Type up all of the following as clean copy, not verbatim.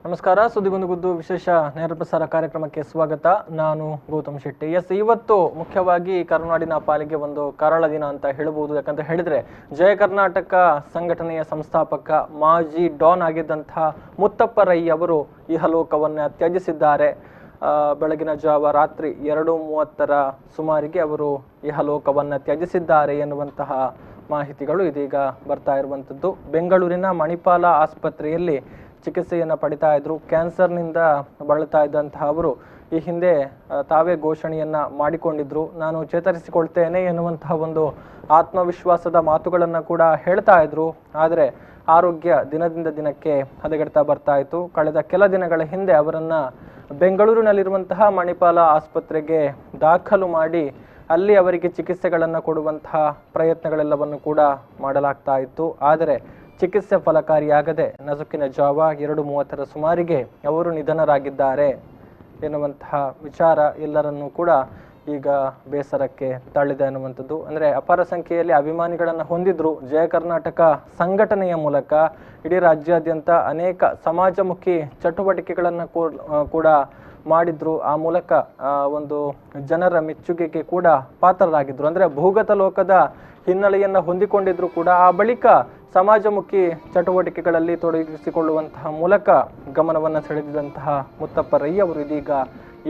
ನಮಸ್ಕಾರ. ಸುದ್ದಿಗೊಂದು ಗುದ್ದು ವಿಶೇಷ ನೇರ ಪ್ರಸಾರ ಕಾರ್ಯಕ್ರಮಕ್ಕೆ ಸ್ವಾಗತ. ನಾನು ಗೌತಮ್ ಶೆಟ್ಟಿ. ಇವತ್ತು ಮುಖ್ಯವಾಗಿ ಕರುನಾಡಿನ ಪಾಲಿಗೆ ಒಂದು ಕರಾಳ ದಿನ ಅಂತ ಹೇಳಬಹುದು. ಯಾಕಂತ ಹೇಳಿದ್ರೆ ಜಯ ಕರ್ನಾಟಕ ಸಂಘಟನೆಯ ಸಂಸ್ಥಾಪಕ ಮಾಜಿ ಡಾನ್ ಆಗಿದ್ದಂತಹ ಮುತ್ತಪ್ಪ ರೈ ಅವರು ಇಹಲೋಕವನ್ನ ತ್ಯಜಿಸಿದ್ದಾರೆ. ಬೆಳಗಿನ ಜಾವ ರಾತ್ರಿ 2:30 ಸುಮಾರಿಗೆ ಅವರು ಇಹಲೋಕವನ್ನ ತ್ಯಜಿಸಿದ್ದಾರೆ ಎನ್ನುವಂತಹ ಮಾಹಿತಿಗಳು ಇದೀಗ ಬರ್ತಾ ಇರುವಂಥದ್ದು. ಬೆಂಗಳೂರಿನ ಮಣಿಪಾಲ ಆಸ್ಪತ್ರೆಯಲ್ಲಿ ಚಿಕಿತ್ಸೆಯನ್ನು ಪಡಿತಾ ಇದ್ರು. ಕ್ಯಾನ್ಸರ್ನಿಂದ ಬಳಲ್ತಾ ಇದ್ದಂತಹ ಅವರು ಈ ಹಿಂದೆ ತಾವೇ ಘೋಷಣೆಯನ್ನ ಮಾಡಿಕೊಂಡಿದ್ರು. ನಾನು ಚೇತರಿಸಿಕೊಳ್ತೇನೆ ಎನ್ನುವಂತಹ ಒಂದು ಆತ್ಮವಿಶ್ವಾಸದ ಮಾತುಗಳನ್ನು ಕೂಡ ಹೇಳ್ತಾ ಇದ್ರು. ಆದರೆ ಆರೋಗ್ಯ ದಿನದಿಂದ ದಿನಕ್ಕೆ ಹದಗೆಡ್ತಾ ಬರ್ತಾ ಇತ್ತು. ಕಳೆದ ಕೆಲ ದಿನಗಳ ಹಿಂದೆ ಅವರನ್ನ ಬೆಂಗಳೂರಿನಲ್ಲಿರುವಂತಹ ಮಣಿಪಾಲ ಆಸ್ಪತ್ರೆಗೆ ದಾಖಲು ಮಾಡಿ ಅಲ್ಲಿ ಅವರಿಗೆ ಚಿಕಿತ್ಸೆಗಳನ್ನು ಕೊಡುವಂತಹ ಪ್ರಯತ್ನಗಳೆಲ್ಲವನ್ನು ಕೂಡ ಮಾಡಲಾಗ್ತಾ ಇತ್ತು. ಆದರೆ ಚಿಕಿತ್ಸೆ ಫಲಕಾರಿಯಾಗದೆ ನಸುಕಿನ ಜಾವ 2:30 ಸುಮಾರಿಗೆ ಅವರು ನಿಧನರಾಗಿದ್ದಾರೆ ಎನ್ನುವಂತಹ ವಿಚಾರ ಎಲ್ಲರನ್ನೂ ಕೂಡ ಈಗ ಬೇಸರಕ್ಕೆ ತಳ್ಳಿದೆ ಅನ್ನುವಂಥದ್ದು. ಅಂದರೆ ಅಪಾರ ಸಂಖ್ಯೆಯಲ್ಲಿ ಅಭಿಮಾನಿಗಳನ್ನು ಹೊಂದಿದ್ರು. ಜಯ ಕರ್ನಾಟಕ ಸಂಘಟನೆಯ ಮೂಲಕ ಇಡೀ ರಾಜ್ಯಾದ್ಯಂತ ಅನೇಕ ಸಮಾಜಮುಖಿ ಚಟುವಟಿಕೆಗಳನ್ನು ಕೂಡ ಮಾಡಿದ್ರು. ಆ ಮೂಲಕ ಒಂದು ಜನರ ಮೆಚ್ಚುಗೆಗೆ ಕೂಡ ಪಾತ್ರರಾಗಿದ್ರು. ಅಂದರೆ ಭೂಗತ ಲೋಕದ ಹಿನ್ನೆಲೆಯನ್ನು ಹೊಂದಿಕೊಂಡಿದ್ರು ಕೂಡ ಆ ಬಳಿಕ ಸಮಾಜಮುಖಿ ಚಟುವಟಿಕೆಗಳಲ್ಲಿ ತೊಡಗಿಸಿಕೊಳ್ಳುವಂತಹ ಮೂಲಕ ಗಮನವನ್ನು ಸೆಳೆದಿದ್ದಂತಹ ಮುತ್ತಪ್ಪ ರೈ ಅವರು ಇದೀಗ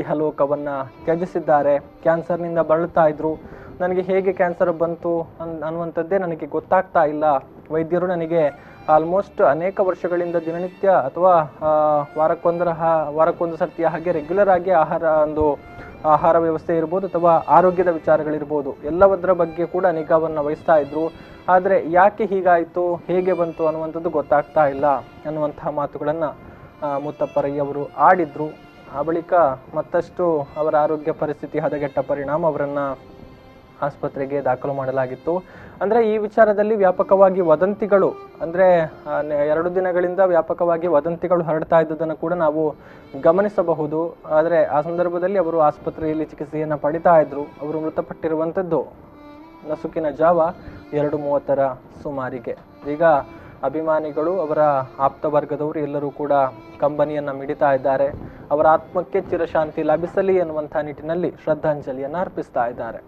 ಇಹಲೋಕವನ್ನ ತ್ಯಜಿಸಿದ್ದಾರೆ. ಕ್ಯಾನ್ಸರ್ನಿಂದ ಬಳಲ್ತಾ ಇದ್ರು. ನನಗೆ ಹೇಗೆ ಕ್ಯಾನ್ಸರ್ ಬಂತು ಅನ್ನುವಂಥದ್ದೇ ನನಗೆ ಗೊತ್ತಾಗ್ತಾ ಇಲ್ಲ. ವೈದ್ಯರು ಆಲ್ಮೋಸ್ಟ್ ಅನೇಕ ವರ್ಷಗಳಿಂದ ದಿನನಿತ್ಯ ಅಥವಾ ವಾರಕ್ಕೊಂದು ಸರ್ತಿಯ ಹಾಗೆ ರೆಗ್ಯುಲರ್ ಆಗಿ ಆಹಾರ ವ್ಯವಸ್ಥೆ ಇರ್ಬೋದು ಅಥವಾ ಆರೋಗ್ಯದ ವಿಚಾರಗಳಿರ್ಬೋದು ಎಲ್ಲವದರ ಬಗ್ಗೆ ಕೂಡ ನಿಗಾವನ್ನು ವಹಿಸ್ತಾ ಇದ್ರು. ಆದರೆ ಯಾಕೆ ಹೀಗಾಯಿತು, ಹೇಗೆ ಬಂತು ಅನ್ನುವಂಥದ್ದು ಗೊತ್ತಾಗ್ತಾ ಇಲ್ಲ ಅನ್ನುವಂತಹ ಮಾತುಗಳನ್ನು ಮುತ್ತಪ್ಪ ರೈ ಅವರು ಆಡಿದ್ರು. ಆ ಬಳಿಕ ಮತ್ತಷ್ಟು ಅವರ ಆರೋಗ್ಯ ಪರಿಸ್ಥಿತಿ ಹದಗೆಟ್ಟ ಪರಿಣಾಮ ಅವರನ್ನ ಆಸ್ಪತ್ರೆಗೆ ದಾಖಲು ಮಾಡಲಾಗಿತ್ತು. ಅಂದರೆ ಈ ವಿಚಾರದಲ್ಲಿ ವ್ಯಾಪಕವಾಗಿ ವದಂತಿಗಳು, ಅಂದರೆ 2 ದಿನಗಳಿಂದ ವ್ಯಾಪಕವಾಗಿ ವದಂತಿಗಳು ಹರಡ್ತಾ ಇದ್ದುದನ್ನು ಕೂಡ ನಾವು ಗಮನಿಸಬಹುದು. ಆದರೆ ಆ ಸಂದರ್ಭದಲ್ಲಿ ಅವರು ಆಸ್ಪತ್ರೆಯಲ್ಲಿ ಚಿಕಿತ್ಸೆಯನ್ನು ಪಡಿತಾ ಇದ್ರು. ಅವರು ಮೃತಪಟ್ಟಿರುವಂಥದ್ದು ನಸುಕಿನ ಜಾವ 2:30 ಸುಮಾರಿಗೆ. ಈಗ ಅಭಿಮಾನಿಗಳು, ಅವರ ಆಪ್ತ ವರ್ಗದವರು ಎಲ್ಲರೂ ಕೂಡ ಕಂಬನಿಯನ್ನ ಮಿಡಿತಾ ಇದ್ದಾರೆ. ಅವರ ಆತ್ಮಕ್ಕೆ ಚಿರಶಾಂತಿ ಲಭಿಸಲಿ ಎನ್ನುವಂತಹ ನಿಟ್ಟಿನಲ್ಲಿ ಶ್ರದ್ಧಾಂಜಲಿಯನ್ನು ಅರ್ಪಿಸ್ತಾ ಇದ್ದಾರೆ.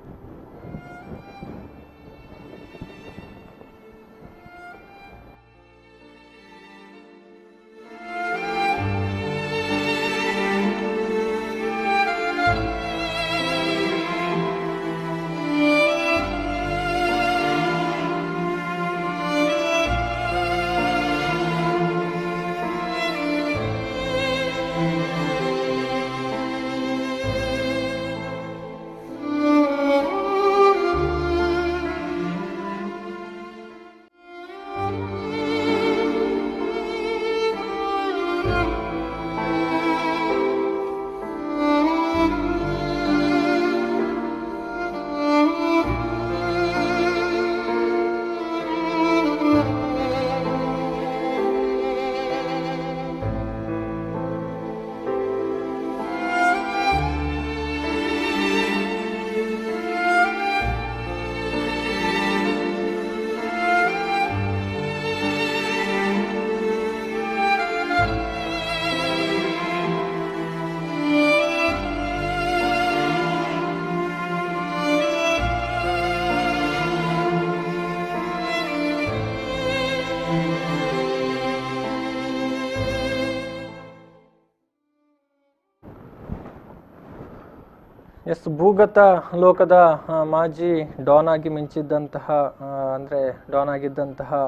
ಭೂಗತ ಲೋಕದ ಮಾಜಿ ಡಾನ್ ಆಗಿ ಮಿಂಚಿದ್ದಂತಹ ಡಾನ್ ಆಗಿದ್ದಂತಹ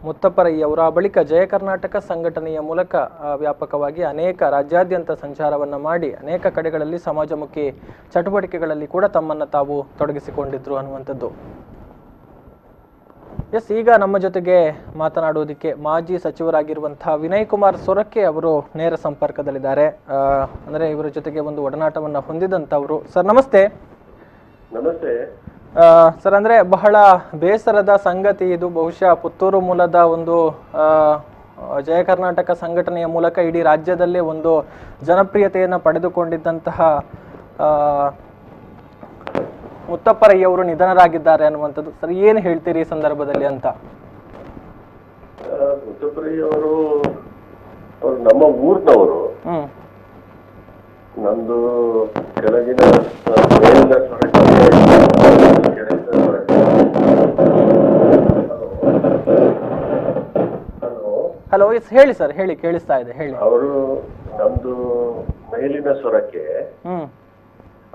ಮುತ್ತಪ್ಪ ರೈ ಅವರ ಬಳಿಕ ಜಯ ಕರ್ನಾಟಕ ಸಂಘಟನೆಯ ಮೂಲಕ ವ್ಯಾಪಕವಾಗಿ ಅನೇಕ ರಾಜ್ಯಾದ್ಯಂತ ಸಂಚಾರವನ್ನ ಮಾಡಿ ಅನೇಕ ಕಡೆಗಳಲ್ಲಿ ಸಮಾಜಮುಖಿ ಚಟುವಟಿಕೆಗಳಲ್ಲಿ ಕೂಡ ತಮ್ಮನ್ನ ತಾವು ತೊಡಗಿಸಿಕೊಂಡಿದ್ರು ಅನ್ನುವಂಥದ್ದು. ಈಗ ನಮ್ಮ ಜೊತೆಗೆ ಮಾತನಾಡುವುದಕ್ಕೆ ಮಾಜಿ ಸಚಿವರಾಗಿರುವಂತಹ ವಿನಯ್ ಕುಮಾರ್ ಸೊರಕೆ ಅವರು ನೇರ ಸಂಪರ್ಕದಲ್ಲಿದ್ದಾರೆ. ಅಂದ್ರೆ ಇವರ ಜೊತೆಗೆ ಒಂದು ಒಡನಾಟವನ್ನ ಹೊಂದಿದಂತವರು. ಸರ್ ನಮಸ್ತೆ. ನಮಸ್ತೆ ಸರ್. ಅಂದ್ರೆ ಬಹಳ ಬೇಸರದ ಸಂಗತಿ ಇದು. ಬಹುಶಃ ಪುತ್ತೂರು ಮೂಲದ ಒಂದು ಜಯ ಕರ್ನಾಟಕ ಸಂಘಟನೆಯ ಮೂಲಕ ಇಡೀ ರಾಜ್ಯದಲ್ಲೇ ಒಂದು ಜನಪ್ರಿಯತೆಯನ್ನು ಪಡೆದುಕೊಂಡಿದ್ದಂತಹ ಮುತ್ತಪ್ಪ ರೈ ಅವರು ನಿಧನರಾಗಿದ್ದಾರೆ ಅನ್ನುವಂಥದ್ದು. ಸರ್ ಏನು ಹೇಳ್ತೀರಿ ಈ ಸಂದರ್ಭದಲ್ಲಿ ಅಂತ? ಮುತ್ತಪ್ಪ ರೈ ಅವರು ಅವ್ರು ನಮ್ಮ ಊರಿನವರು. ಹ್ಮ್ ನಂದು ಕೆಳಗಿನ ಮೇಲಿನ ಸ್ವರಕ್ಕೆ ಕೆಳಗಿನ ಸ್ವರಕ್ಕೆ. ಹಲೋ ಹಲೋ ಹೇಳಿ ಸರ್, ಹೇಳಿ, ಕೇಳಿಸ್ತಾ ಇದೆ, ಹೇಳಿ. ಅವರು ನಮ್ದು ಮೇಲಿನ ಸ್ವರಕ್ಕೆ, ಹ್ಮ್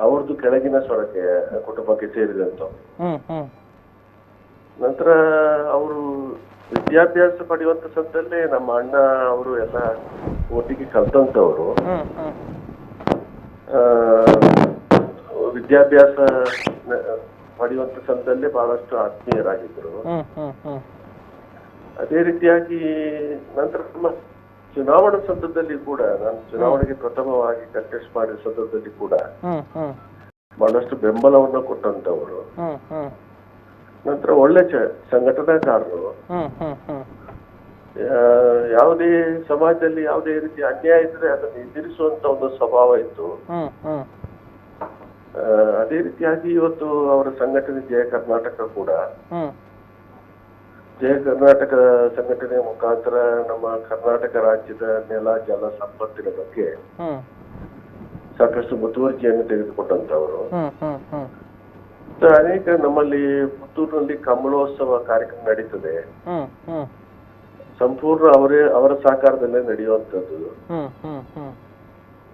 ಅವ್ರದ್ದು ಕೆಳಗಿನ ಸ್ವರಕ್ಕೆ ಕುಟುಂಬಕ್ಕೆ ಸೇರಿದಂತ. ಹ್ಮ್ ಹ್ಮ್ ನಂತರ ಅವರು ವಿದ್ಯಾಭ್ಯಾಸ ಪಡೆಯುವಂತ ಸಂದರ್ಭದಲ್ಲೇ ನಮ್ಮ ಅಣ್ಣ ಅವರು ಎಲ್ಲ ಒಟ್ಟಿಗೆ ಕಲ್ತಂತವ್ರು. ಹ್ಮ್ ಹ್ಮ್ ವಿದ್ಯಾಭ್ಯಾಸ ಪಡೆಯುವಂತ ಸಂದರ್ಭದಲ್ಲೇ ಬಹಳಷ್ಟು ಆತ್ಮೀಯರಾಗಿದ್ರು. ಹ್ಮ್ ಹ್ಮ್ ಹ್ಮ್ ಅದೇ ರೀತಿಯಾಗಿ ನಂತರ ನಮ್ಮ ಚುನಾವಣಾ ಸಂದರ್ಭದಲ್ಲಿ ಕೂಡ, ನಾನು ಚುನಾವಣೆಗೆ ಪ್ರಥಮವಾಗಿ ಕಂಟೆಸ್ಟ್ ಮಾಡಿದ ಸಂದರ್ಭದಲ್ಲಿ ಕೂಡ ಹ್ಮ್ ಹ್ಮ್ ಬಹಳಷ್ಟು ಬೆಂಬಲವನ್ನು ಕೊಟ್ಟಂತವರು. ಹ್ಮ್ ಹ್ಮ್ ನಂತರ ಒಳ್ಳೆ ಸಂಘಟನಾಕಾರರು. ಹ್ಮ್ ಹ್ಮ್ ಹ್ಮ್ ಯಾವುದೇ ಸಮಾಜದಲ್ಲಿ ಯಾವುದೇ ರೀತಿ ಅನ್ಯಾಯ ಇದ್ರೆ ಅದನ್ನು ಎದುರಿಸುವಂತ ಒಂದು ಸ್ವಭಾವ ಇತ್ತು. ಹ್ಮ್ ಹ್ಮ್ ಅದೇ ರೀತಿಯಾಗಿ ಇವತ್ತು ಅವರ ಸಂಘಟನೆ ಜಯ ಕರ್ನಾಟಕ ಕೂಡ, ಹ್ಮ್ ಜಯ ಕರ್ನಾಟಕ ಸಂಘಟನೆಯ ಮುಖಾಂತರ ನಮ್ಮ ಕರ್ನಾಟಕ ರಾಜ್ಯದ ನೆಲ ಜಲ ಸಂಪತ್ತಿನ ಬಗ್ಗೆ ಹ್ಮ್ ಸಾಕಷ್ಟು ಮುತುವರ್ಜಿಯನ್ನು ತೆಗೆದುಕೊಂಡಂತವರು. ಹ್ಮ್ ಹ್ಮ್ ಹ್ಮ್ ಅನೇಕ ನಮ್ಮಲ್ಲಿ ಪುತ್ತೂರಿನಲ್ಲಿ ಕಮಲೋತ್ಸವ ಕಾರ್ಯಕ್ರಮ ನಡೀತದೆ. ಹ್ಮ್ ಹ್ಮ್ ಸಂಪೂರ್ಣ ಅವರ ಸಹಕಾರದಲ್ಲೇ ನಡೆಯುವಂತದ್ದು. ಹ್ಮ್ ಹ್ಮ್ ಹ್ಮ್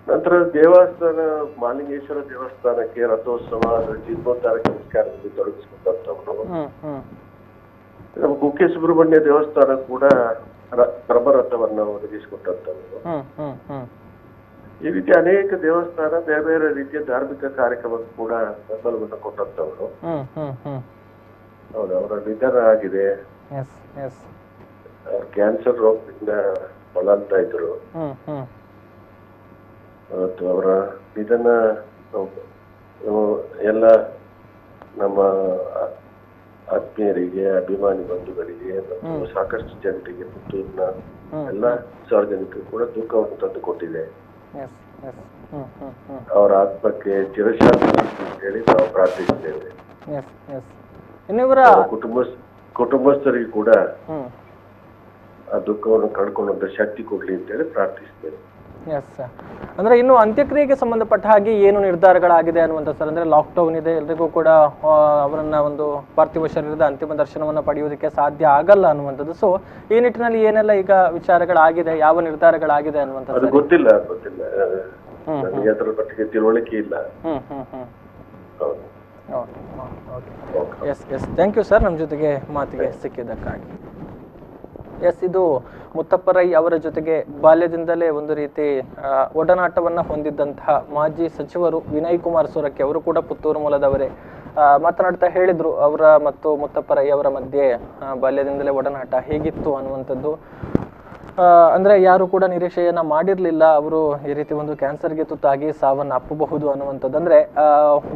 ನಂತರ ದೇವಸ್ಥಾನ, ಮಾಲಿಂಗೇಶ್ವರ ದೇವಸ್ಥಾನಕ್ಕೆ ರಥೋತ್ಸವ, ಜೀರ್ಣೋದ್ಧಾರ ಸಂಸ್ಕಾರದಲ್ಲಿ ತೊಡಗಿಸಿಕೊಂಡಂತವರು. ಹ್ಮ್ ಹ್ಮ್ ನಮ್ಮ ಕುಕ್ಕೆ ಸುಬ್ರಹ್ಮಣ್ಯ ದೇವಸ್ಥಾನ ಕೂಡ ಬ್ರಹ್ಮರಥವನ್ನ ಒದಗಿಸಿಕೊಟ್ಟಂತವರು. ಹ್ಮ್ ಹ್ಮ್ ಹ್ಮ್ ಈ ರೀತಿ ಅನೇಕ ದೇವಸ್ಥಾನ, ಬೇರೆ ಬೇರೆ ರೀತಿಯ ಧಾರ್ಮಿಕ ಕಾರ್ಯಕ್ರಮಕ್ಕೆ ಕೂಡ ಬೆಂಬಲವನ್ನು ಕೊಟ್ಟಂತವರು. ಹ್ಮ್ ಹ್ಮ್ ಹ್ಮ್ ಹೌದು, ಅವರ ನಿಧನ ಆಗಿದೆ. ಎಸ್ ಎಸ್ ಅವ್ರು ಕ್ಯಾನ್ಸರ್ ರೋಗದಿಂದ ಬಳಲ್ತಾ ಇದ್ರು. ಹ್ಮ್ ಹ್ಮ್ ಮತ್ತು ಅವರ ನಿಧನ ಎಲ್ಲ ನಮ್ಮ ಆತ್ಮೀಯರಿಗೆ, ಅಭಿಮಾನಿ ಬಂಧುಗಳಿಗೆ ಮತ್ತು ಸಾಕಷ್ಟು ಜನರಿಗೆ, ಪುತ್ತೂರಿನ ಎಲ್ಲ ಸಾರ್ವಜನಿಕರು ಕೂಡ ದುಃಖವನ್ನು ತಂದು ಕೊಟ್ಟಿದೆ. ಎಸ್ ಎಸ್ ಹ್ಮ್ ಹ್ಮ್ ಹ್ಮ್ ಅವರ ಆತ್ಮಕ್ಕೆ ಚಿರಶಾಂತಿ ಅಂತ ಹೇಳಿ ನಾವು ಪ್ರಾರ್ಥಿಸಿದ್ದೇವೆ. ಎಸ್ ಎಸ್ ಇನ್ನಿವರ ಕುಟುಂಬಸ್ಥರಿಗೆ ಕೂಡ ಹ್ಮ್ ಆ ದುಃಖವನ್ನು ಕಳ್ಕೊಳ್ಳುವಂತ ಶಕ್ತಿ ಕೊಡ್ಲಿ ಅಂತ ಹೇಳಿ ಪ್ರಾರ್ಥಿಸ್ತೇವೆ. ಎಸ್ ಅಂದ್ರೆ ಇನ್ನು ಅಂತ್ಯಕ್ರಿಯೆಗೆ ಸಂಬಂಧಪಟ್ಟ ಹಾಗೆ ಏನು ನಿರ್ಧಾರಗಳಾಗಿದೆ ಅನ್ನುವಂಥ ಸರ್, ಅಂದ್ರೆ ಲಾಕ್ಡೌನ್ ಇದೆ, ಎಲ್ರಿಗೂ ಕೂಡ ಅವರನ್ನ ಒಂದು ಪಾರ್ಥಿವ ಶರೀರದ ಅಂತಿಮ ದರ್ಶನವನ್ನ ಪಡೆಯುವುದಕ್ಕೆ ಸಾಧ್ಯ ಆಗಲ್ಲ ಅನ್ನುವಂಥದ್ದು. ಸೊ ಈ ನಿಟ್ಟಿನಲ್ಲಿ ಏನೆಲ್ಲ ಈಗ ವಿಚಾರಗಳಾಗಿದೆ, ಯಾವ ನಿರ್ಧಾರಗಳಾಗಿದೆ ಅನ್ನುವಂಥದ್ದು? ಅದು ಗೊತ್ತಿಲ್ಲ ನನಗೆ ಅದರ ಮಟ್ಟಿಗೆ ತಿಳುವಳಿಕೆ ಇಲ್ಲ. ಹ್ಮ್ ಹ್ಮ್ ಹ್ಮ್ ಹೌದು. Yes yes thank you sir, ನಮ್ಮ ಜೊತೆಗೆ ಮಾತಿಗೆ ಸಿಕ್ಕಿದ್ದಕ್ಕಾಗಿ. ಎಸ್, ಇದು ಮುತ್ತಪ್ಪ ರೈ ಅವರ ಜೊತೆಗೆ ಬಾಲ್ಯದಿಂದಲೇ ಒಂದು ರೀತಿ ಒಡನಾಟವನ್ನ ಹೊಂದಿದ್ದಂತಹ ಮಾಜಿ ಸಚಿವರು ವಿನಯ್ ಕುಮಾರ್ ಸೊರಕೆ ಅವರು ಕೂಡ ಪುತ್ತೂರು ಮೂಲದವರೇ. ಮಾತನಾಡ್ತಾ ಹೇಳಿದ್ರು ಅವರ ಮತ್ತು ಮುತ್ತಪ್ಪ ರೈ ಅವರ ಮಧ್ಯೆ ಬಾಲ್ಯದಿಂದಲೇ ಒಡನಾಟ ಹೇಗಿತ್ತು ಅನ್ನುವಂಥದ್ದು. ಅಂದ್ರೆ ಯಾರು ಕೂಡ ನಿರೀಕ್ಷೆಯನ್ನ ಮಾಡಿರ್ಲಿಲ್ಲ ಅವರು ಈ ರೀತಿ ಒಂದು ಕ್ಯಾನ್ಸರ್ಗೆ ತುತ್ತಾಗಿ ಸಾವನ್ನ ಅಪ್ಪಬಹುದು ಅನ್ನುವಂಥದ್ದು. ಅಂದ್ರೆ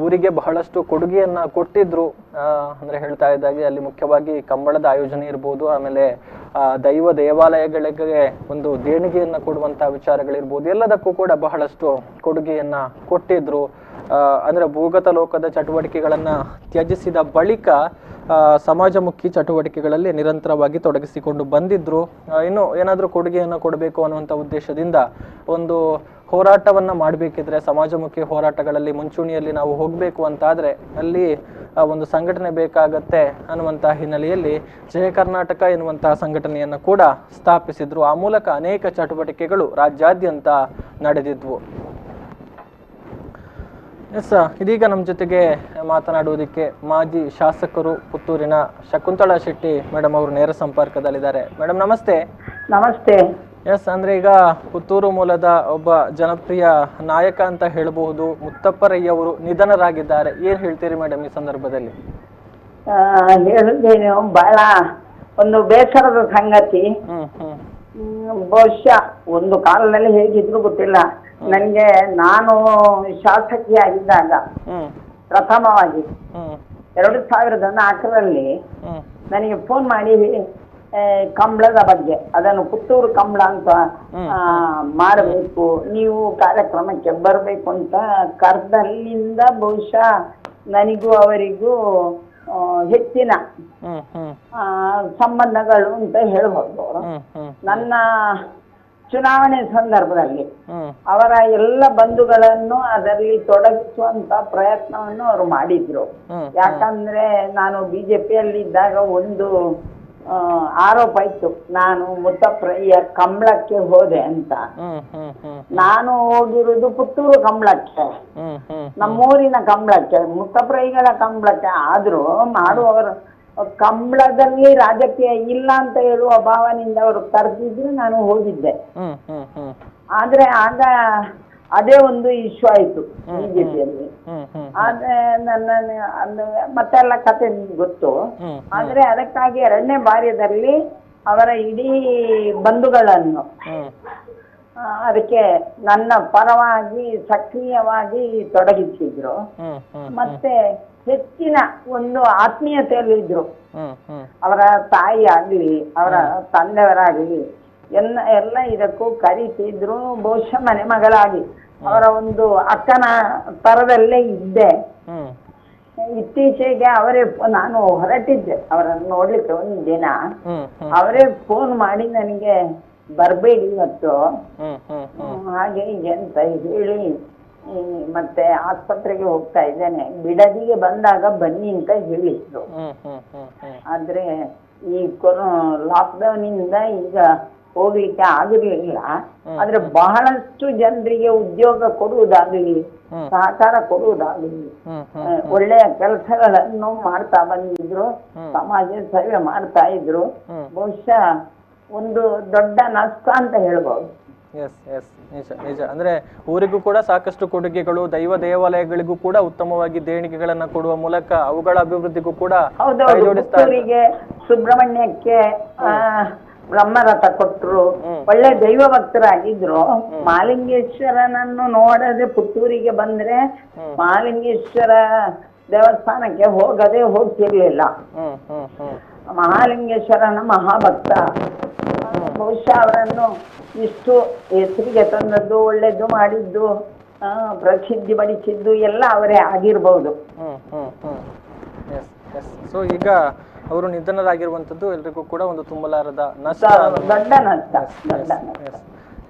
ಊರಿಗೆ ಬಹಳಷ್ಟು ಕೊಡುಗೆಯನ್ನ ಕೊಟ್ಟಿದ್ರು. ಅಂದ್ರೆ ಹೇಳ್ತಾ ಇದ್ದಾಗೆ ಅಲ್ಲಿ ಮುಖ್ಯವಾಗಿ ಕಂಬಳದ ಆಯೋಜನೆ ಇರ್ಬೋದು, ಆಮೇಲೆ ದೈವ ದೇವಾಲಯಗಳಿಗೆ ಒಂದು ದೇಣಿಗೆಯನ್ನ ಕೊಡುವಂತಹ ವಿಚಾರಗಳಿರ್ಬೋದು, ಎಲ್ಲದಕ್ಕೂ ಕೂಡ ಬಹಳಷ್ಟು ಕೊಡುಗೆಯನ್ನ ಕೊಟ್ಟಿದ್ರು. ಅಂದ್ರೆ ಭೂಗತ ಲೋಕದ ಚಟುವಟಿಕೆಗಳನ್ನ ತ್ಯಜಿಸಿದ ಬಳಿಕ ಸಮಾಜಮುಖಿ ಚಟುವಟಿಕೆಗಳಲ್ಲಿ ನಿರಂತರವಾಗಿ ತೊಡಗಿಸಿಕೊಂಡು ಬಂದಿದ್ರು. ಇನ್ನು ಏನಾದರೂ ಕೊಡುಗೆಯನ್ನು ಕೊಡಬೇಕು ಅನ್ನುವಂಥ ಉದ್ದೇಶದಿಂದ ಒಂದು ಹೋರಾಟವನ್ನ ಮಾಡಬೇಕಿದ್ರೆ, ಸಮಾಜಮುಖಿ ಹೋರಾಟಗಳಲ್ಲಿ ಮುಂಚೂಣಿಯಲ್ಲಿ ನಾವು ಹೋಗಬೇಕು ಅಂತಾದ್ರೆ ಅಲ್ಲಿ ಒಂದು ಸಂಘಟನೆ ಬೇಕಾಗತ್ತೆ ಅನ್ನುವಂಥ ಹಿನ್ನೆಲೆಯಲ್ಲಿ ಜಯ ಕರ್ನಾಟಕ ಎನ್ನುವಂತಹ ಸಂಘಟನೆಯನ್ನು ಕೂಡ ಸ್ಥಾಪಿಸಿದ್ರು. ಆ ಮೂಲಕ ಅನೇಕ ಚಟುವಟಿಕೆಗಳು ರಾಜ್ಯಾದ್ಯಂತ ನಡೆದಿದ್ವು. ಎಸ್, ಇದೀಗ ನಮ್ಮ ಜೊತೆಗೆ ಮಾತನಾಡುವುದಕ್ಕೆ ಮಾಜಿ ಶಾಸಕರು ಪುತ್ತೂರಿನ ಶಕುಂತಳಾ ಶೆಟ್ಟಿ ಮೇಡಮ್ ಅವರು ನೇರ ಸಂಪರ್ಕದಲ್ಲಿದ್ದಾರೆ. ಮೇಡಮ್ ನಮಸ್ತೆ. ನಮಸ್ತೆ. ಎಸ್, ಅಂದ್ರೆ ಈಗ ಪುತ್ತೂರು ಮೂಲದ ಒಬ್ಬ ಜನಪ್ರಿಯ ನಾಯಕ ಅಂತ ಹೇಳಬಹುದು ಮುತ್ತಪ್ಪ ರೈ ಅವರು ನಿಧನರಾಗಿದ್ದಾರೆ. ಏನ್ ಹೇಳ್ತೀರಿ ಮೇಡಮ್ ಈ ಸಂದರ್ಭದಲ್ಲಿ? ಹೇಳಿದ್ದೇನು, ಬಹಳ ಒಂದು ಬೇಸರದ ಸಂಗತಿ. ಬಹುಶಃ ಒಂದು ಕಾಲದಲ್ಲಿ ಹೇಗಿದ್ರು ಗೊತ್ತಿಲ್ಲ ನನಗೆ. ನಾನು ಶಾಸಕಿಯಾಗಿದ್ದಾಗ ಪ್ರಥಮವಾಗಿ 2004ರಲ್ಲಿ ನನಗೆ ಫೋನ್ ಮಾಡಿ ಕಂಬಳದ ಬಗ್ಗೆ, ಅದನ್ನು ಪುತ್ತೂರು ಕಂಬಳ ಅಂತ ಮಾಡಬೇಕು, ನೀವು ಕಾರ್ಯಕ್ರಮಕ್ಕೆ ಬರಬೇಕು ಅಂತ ಕರೆದಲ್ಲಿಂದ ಬಹುಶಃ ನನಗೂ ಅವರಿಗೂ ಹೆಚ್ಚಿನ ಸಂಬಂಧಗಳು ಅಂತ ಹೇಳ್ಬೋದು. ನನ್ನ ಚುನಾವಣೆ ಸಂದರ್ಭದಲ್ಲಿ ಹ್ಮ್ ಅವರ ಎಲ್ಲ ಬಂಧುಗಳನ್ನು ಅದರಲ್ಲಿ ತೊಡಗಿಸುವಂತ ಪ್ರಯತ್ನವನ್ನು ಅವರು ಮಾಡಿದ್ರು. ಹ್ಮ್ ಯಾಕಂದ್ರೆ ನಾನು ಬಿಜೆಪಿಯಲ್ಲಿ ಇದ್ದಾಗ ಒಂದು ಆರೋಪ ಇತ್ತು, ನಾನು ಮುತ್ತಪ್ರಯ್ಯ ಕಂಬಳಕ್ಕೆ ಹೋದೆ ಅಂತ. ಹ್ಮ್ ಹ್ಮ್ ಹ್ಮ್ ನಾನು ಹೋಗಿರುವುದು ಪುತ್ತೂರು ಕಂಬಳಕ್ಕೆ, ಹ್ಮ್ ಹ್ಮ್ ನಮ್ಮೂರಿನ ಕಂಬಳಕ್ಕೆ, ಮುತ್ತಪ್ರೈಗಳ ಕಂಬಳಕ್ಕೆ. ಆದ್ರೂ ಮಾಡುವವರು ಕಂಬಳದಲ್ಲಿ ರಾಜಕೀಯ ಇಲ್ಲ ಅಂತ ಹೇಳುವ ಭಾವನೆಯಿಂದ ಅವರು ಕರೆದಿದ್ರು, ನಾನು ಹೋಗಿದ್ದೆ. ಹ್ಮ್ ಹ್ಮ್ ಹ್ಮ್ ಆದ್ರೆ ಆಗ ಅದೇ ಒಂದು ಇಶ್ಯೂ ಆಯ್ತು ಬಿಜೆಪಿಯಲ್ಲಿ. ಹ್ಮ್ ಹ್ಮ್ ಆದ್ರೆ ಮತ್ತೆಲ್ಲ ಕತೆ ನಿಮ್ಗೆ ಗೊತ್ತು. ಹ್ಮ್ ಆದ್ರೆ ಅದಕ್ಕಾಗಿ 2ನೇ ಬಾರಿಯಲ್ಲಿ ಅವರ ಇಡೀ ಬಂಧುಗಳನ್ನು ಅದಕ್ಕೆ ನನ್ನ ಪರವಾಗಿ ಸಕ್ರಿಯವಾಗಿ ತೊಡಗಿಸಿದ್ರು. ಮತ್ತೆ ಹೆಚ್ಚಿನ ಒಂದು ಆತ್ಮೀಯತೆಯಲ್ಲಿದ್ರು. ಅವರ ತಾಯಿ ಆಗ್ಲಿ ಅವರ ತಂದೆಯವರಾಗ್ಲಿ ಎಲ್ಲ ಇದಕ್ಕೂ ಕರೀತಿದ್ರು. ಬಹುಶಃ ಮನೆ ಮಗಳಾಗಿ ಅವರ ಒಂದು ಅಕ್ಕನ ತರದಲ್ಲೇ ಇದ್ದೆ. ಇತ್ತೀಚೆಗೆ ಅವರೇ, ನಾನು ಹೊರಟಿದ್ದೆ ಅವರನ್ನು ನೋಡ್ಲಿಕ್ಕೆ ಒಂದು ದಿನ, ಅವರೇ ಫೋನ್ ಮಾಡಿ ನನಗೆ ಬರ್ಬೇಡಿ ಇವತ್ತು ಹಾಗೆ ಹೀಗೆ ಅಂತ ಹೇಳಿ, ಮತ್ತೆ ಆಸ್ಪತ್ರೆಗೆ ಹೋಗ್ತಾ ಇದ್ದೇನೆ, ಬಿಡದಿಗೆ ಬಂದಾಗ ಬನ್ನಿ ಅಂತ ಹೇಳಿದ್ರು. ಆದ್ರೆ ಈ ಲಾಕ್ಡೌನ್ ಇಂದ ಈಗ ಹೋಗ್ಲಿಕ್ಕೆ ಆಗಿರ್ಲಿಲ್ಲ. ಆದ್ರೆ ಬಹಳಷ್ಟು ಜನರಿಗೆ ಉದ್ಯೋಗ ಕೊಡುವುದಾಗಲಿ, ಸಹಕಾರ ಕೊಡುವುದಾಗಲಿ, ಒಳ್ಳೆಯ ಕೆಲಸಗಳನ್ನು ಮಾಡ್ತಾ ಬಂದಿದ್ರು, ಸಮಾಜ ಸೇವೆ ಮಾಡ್ತಾ ಇದ್ರು. ಬಹುಶಃ ಒಂದು ದೊಡ್ಡ ನಷ್ಟ ಅಂತ ಹೇಳ್ಬೋದು. ಎಸ್ ಎಸ್ ನಿಜ ನಿಜ. ಅಂದ್ರೆ ಊರಿಗೂ ಕೂಡ ಸಾಕಷ್ಟು ಕೊಡುಗೆಗಳು, ದೈವ ದೇವಾಲಯಗಳಿಗೂ ಕೂಡ ಉತ್ತಮವಾಗಿ ದೇಣಿಗೆಗಳನ್ನ ಕೊಡುವ ಮೂಲಕ ಅವುಗಳ ಅಭಿವೃದ್ಧಿಗೂ ಕೂಡ ಪುತ್ತೂರಿಗೆ, ಸುಬ್ರಹ್ಮಣ್ಯಕ್ಕೆ ಬ್ರಹ್ಮರಥ ಕೊಟ್ರು. ಒಳ್ಳೆ ದೈವ ಭಕ್ತರಾಗಿದ್ರು. ಮಹಾಲಿಂಗೇಶ್ವರನನ್ನು ನೋಡದೆ ಪುತ್ತೂರಿಗೆ ಬಂದ್ರೆ ಮಹಾಲಿಂಗೇಶ್ವರ ದೇವಸ್ಥಾನಕ್ಕೆ ಹೋಗ್ತಿರ್ಲಿಲ್ಲ. ಮಹಾಲಿಂಗೇಶ್ವರನ ಮಹಾಭಕ್ತ. ಬಹುಶಃ ಅವರನ್ನು ಇಷ್ಟು ಹೆಸರಿಗೆ ತಂದದ್ದು, ಒಳ್ಳೇದು ಮಾಡಿದ್ದು, ಪ್ರಸಿದ್ಧಿ ಪಡಿಸಿದ್ದು ಎಲ್ಲ ಅವರೇ ಆಗಿರ್ಬಹುದು. ಸೊ ಈಗ ಅವರು ನಿಧನರಾಗಿರುವಂತದ್ದು ಎಲ್ರಿಗೂ ಕೂಡ ಒಂದು ತುಂಬಲಾರದ ನಷ್ಟ, ದೊಡ್ಡ ನಷ್ಟ.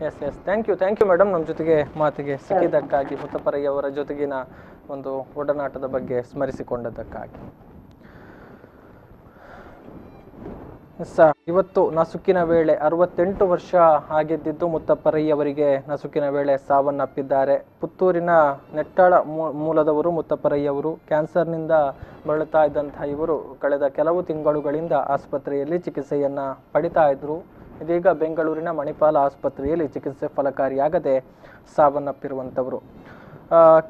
Yes yes thank you madam, ನಮ್ಮ ಜೊತೆಗೆ ಮಾತಿಗೆ ಸಿಕ್ಕಿದ್ದಕ್ಕಾಗಿ, ಮುತ್ತಪ್ಪರಯ್ಯ ಅವರ ಜೊತೆಗಿನ ಒಂದು ಒಡನಾಟದ ಬಗ್ಗೆ ಸ್ಮರಿಸಿಕೊಂಡದ್ದಕ್ಕಾಗಿ. ಇವತ್ತು ನಸುಕಿನ ವೇಳೆ 68 ವರ್ಷ ಆಗಿದ್ದಿದ್ದು ಮುತ್ತಪ್ಪರಯ್ಯ ಅವರಿಗೆ ನಸುಕಿನ ವೇಳೆ ಸಾವನ್ನಪ್ಪಿದ್ದಾರೆ. ಪುತ್ತೂರಿನ ನೆಟ್ಟಾಳ ಮೂಲದವರು ಮುತ್ತಪ್ಪರಯ್ಯ ಅವರು. ಕ್ಯಾನ್ಸರ್ನಿಂದ ಬಳಲ್ತಾ ಇದ್ದಂತಹ ಇವರು ಕಳೆದ ಕೆಲವು ತಿಂಗಳುಗಳಿಂದ ಆಸ್ಪತ್ರೆಯಲ್ಲಿ ಚಿಕಿತ್ಸೆಯನ್ನ ಪಡಿತಾ ಇದ್ರು. ಇದೀಗ ಬೆಂಗಳೂರಿನ ಮಣಿಪಾಲ ಆಸ್ಪತ್ರೆಯಲ್ಲಿ ಚಿಕಿತ್ಸೆ ಫಲಕಾರಿಯಾಗದೆ ಸಾವನ್ನಪ್ಪಿರುವಂಥವರು.